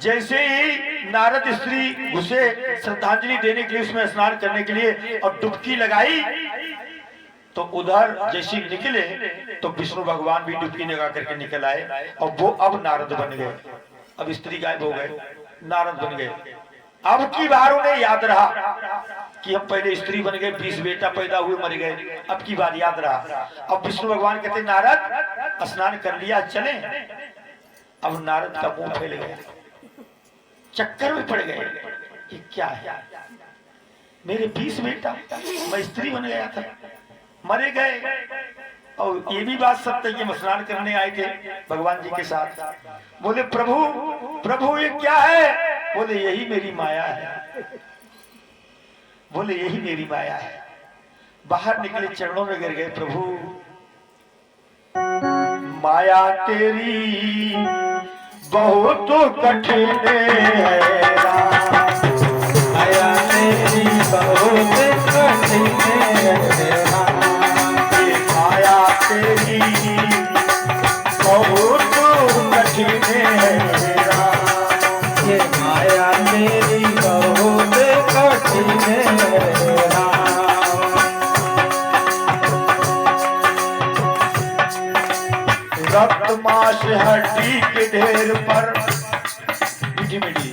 जैसे ही नारद स्त्री घुसे श्रद्धांजलि देने के लिए, उसमें स्नान करने के लिए, और डुबकी लगाई तो उधर जैसे निकले तो विष्णु भगवान भी डुबकी लगा करके निकल आए और वो अब नारद बन गए। अब स्त्री गायब हो गए, नारद बन गए। अब की बार उन्हें याद रहा कि हम पहले स्त्री बन गए, 20 बेटा पैदा हुए मर गए। अब की बार याद रहा। अब विष्णु भगवान कहते, नारद स्नान कर लिया, चले। अब नारद का मुंह फैल गया, चक्कर में पड़ गए, ये क्या है, मेरे 20 बेटा, मैं स्त्री बन गया था, मरे गए। और ये भी बात सत्य है कि हम स्नान करने आए थे भगवान जी के साथ। बोले प्रभु प्रभु ये क्या है? बोले यही मेरी माया है। बोले यही मेरी माया है। बाहर निकले, चरणों में गिर गए, प्रभु माया तेरी बहुत कठिन है, माया तेरी बहुत कठिन है, माया तेरी बहुत कठिन है, ये माया तेरी बहुत कठिन है। रक्त मांस हड्डी के ढेर पर, मीठी मीठी,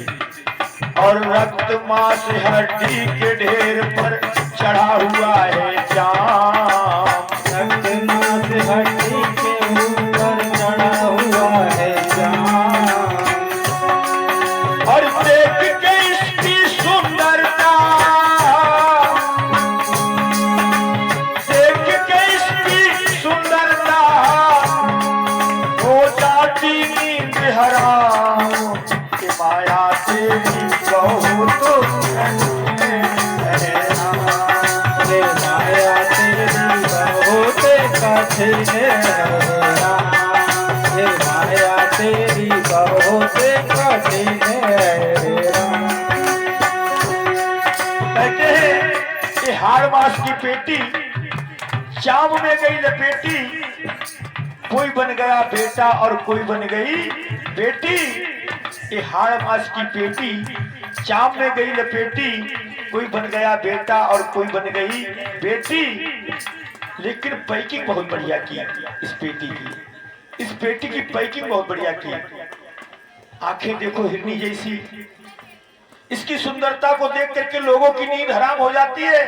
और रक्त मांस हड्डी के ढेर पर चढ़ा हुआ है जाम। रक्त मांस हड्डी के ऊपर चढ़ा हुआ है जाम। और देख के इसकी सुंदरता, देख के इसकी सुंदरता हो जाती नींद हराम। कि माया तेरी बहुत कठिन है। कहते हैं कि हाड़ मास की पेटी चाम में गई लपेटी, कोई बन गया बेटा और कोई बन गई बेटी। ये हाड़ मास की पेटी चाम में गई लपेटी, कोई बन गया बेटा और कोई बन गई बेटी। लेकिन पैकिंग बहुत बढ़िया की इस पेटी की, इस पेटी की पैकिंग बहुत बढ़िया की। आंखें देखो हिरनी जैसी, इसकी सुंदरता को देख करके लोगों की नींद हराम हो जाती है।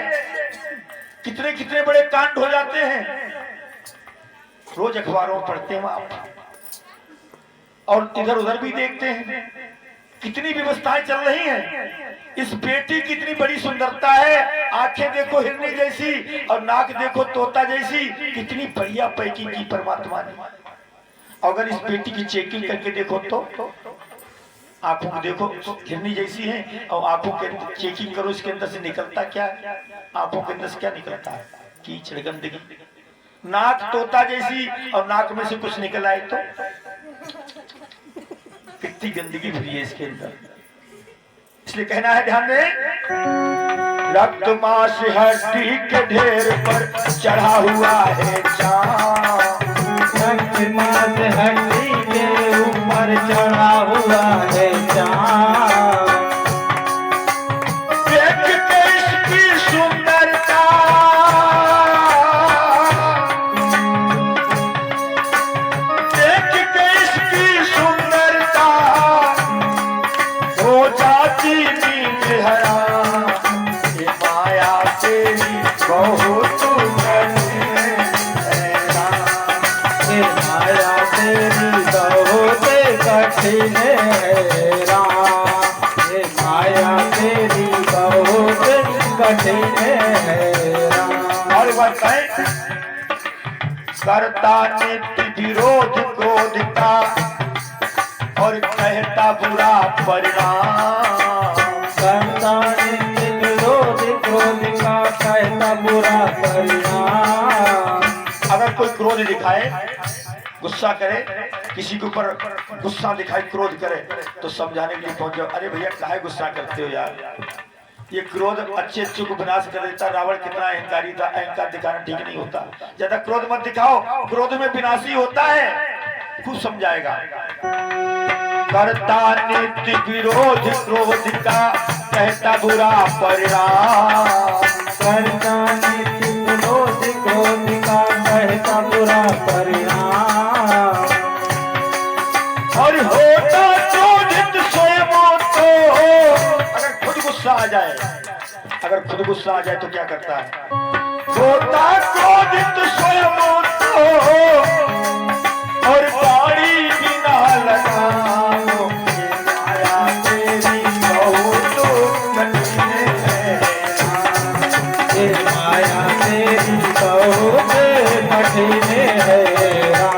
कितने कितने बड़े कांड हो जाते हैं, रोज अखबारों में पढ़ते हैं आप, और इधर उधर भी देखते हैं। कितनी व्यवस्थाएं चल रही हैं। इस बेटी की इतनी बड़ी सुंदरता है, आंखें देखो हिरनी जैसी और नाक देखो तोता जैसी। कितनी बढ़िया पैकिंग की परमात्मा ने। अगर इस बेटी की चेकिंग करके देखो तो आंखों को देखो हिरनी जैसी है, और आंखों के चेकिंग करो इसके अंदर से निकलता क्या है, आंखों के अंदर से क्या निकलता है, कीचड़ गंदगी। नाक तोता जैसी और नाक में से कुछ निकल आए तो कितनी गंदगी भरी है इसके अंदर। इसलिए कहना है ध्यान में, रक्त मांस हड्डी के ढेर पर चढ़ा हुआ है चाँद, रक्त मांस हड्डी के ऊपर चढ़ा हुआ है चाँद। देख के इसकी सुंदरता, देख के इसकी सुंदरता हो जाती नींद हराम। ये माया तेरी बहुत ये माया तेरी बहुत कठिन है राम, ये माया तेरी बहुत कठिन है राम। और बताएं, करता नित्य विरोध क्रोध का और कहता बुरा परिणाम। करता नित्य विरोध क्रोध का कहता बुरा परिणाम। अगर कोई क्रोध दिखाए, गुस्सा करे, किसी के ऊपर गुस्सा दिखाए, क्रोध करे, तो समझाने के लिए पहुंच जाओ, अरे भैया काहे गुस्सा करते हो यार, ये क्रोध अच्छे अच्छे को विनाश कर देता। रावण कितना अहंकारी था, अहंकार दिखाना ठीक नहीं होता। ज्यादा क्रोध मत दिखाओ, क्रोध में विनाशी होता है। खुद समझाएगा। करता नित्य विरोध क्रोध का कहता बुरा परिणाम। करता नित्य विरोध क्रोध का कहता बुरा परिणाम। और होता क्रोधित स्वयं तो, अगर खुद गुस्सा आ जाए, अगर खुद गुस्सा आ जाए तो क्या करता है, होता क्रोधित स्वयं तो, और गाड़ी बिना लगाओ। ये माया तेरी बहुत कठिन है, ये माया तेरी बहुत कठिन है राम।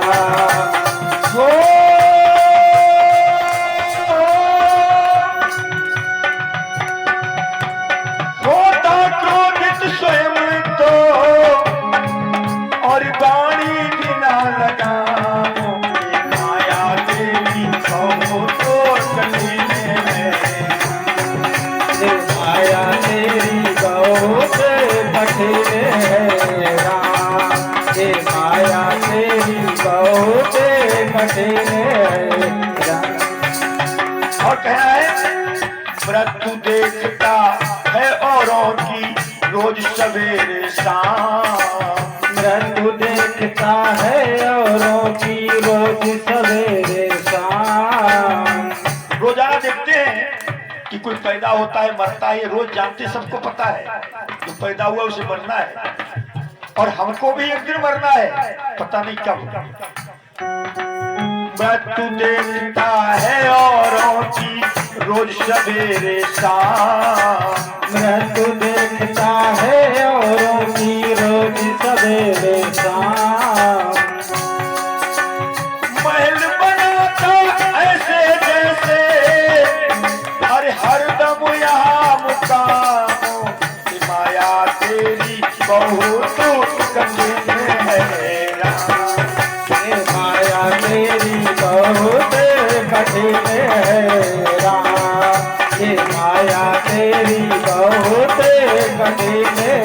होता क्रोधित स्वयं तो, और गाड़ी बिना लगाओ। ये माया तेरी बहुत कठिन है, ये माया तेरी बहुत कठिन है राम। ये माया तेरी बहुत कठिन है राम। और कहना है, मृत्यु देखता है औरों की रोज सवेरे शाम। मृत्यु देखता है औरों की रोज सवेरे शाम। रोजाना देखते हैं कि कोई पैदा होता है मरता है, ये रोज जानते, सबको पता है जो पैदा हुआ उसे मरना है, और हमको भी एक दिन मरना है, पता नहीं कब। मृत्यु देखता है औरों की रोज सवेरे शाम। मृत्यु देखता है औरों की रोज सवेरे शाम। महल बनाता ऐसे जैसे, अरे हरदम यहाँ मुकाम। माया तेरी बहुत कठिन है राम। ये माया तेरी बहुत कठिन है राम। ये माया तेरी बहुत कठिन है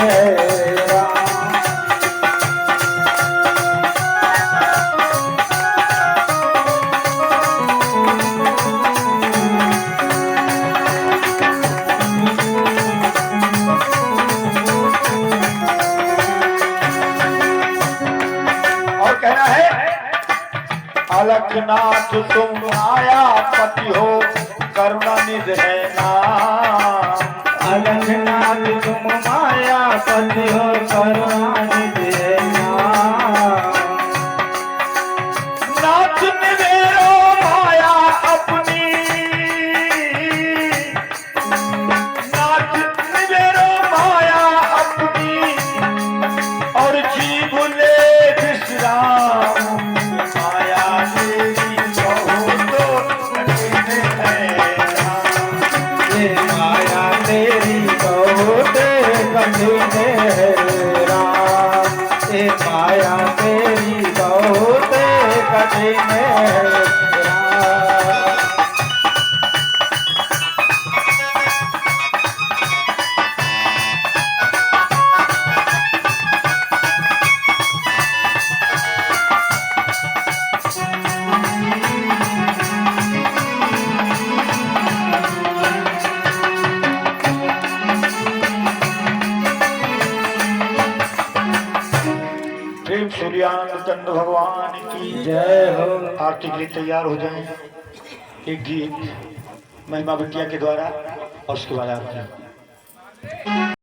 राम। और कहना है अलखनाथ तुम मायापति हो करुणा निधि है नाम। अलखनाथ तुम मायापति हो करुणा निधि है नाम। नाथ निवेरो माया अपनी, नाथ निवेरो माया अपनी और जीव ले विश्राम। माया मेरी बहुत कठिन है राम। ये माया तेरी बहुत कठिन है राम। ये माया तेरी बहुत कठिन है राम। प्रेम सूर्यानंद चंद्र भगवान की जय हो। आरती के लिए तैयार हो जाएं। एक गीत महिमा बिटिया के द्वारा और उसके बाद आरती।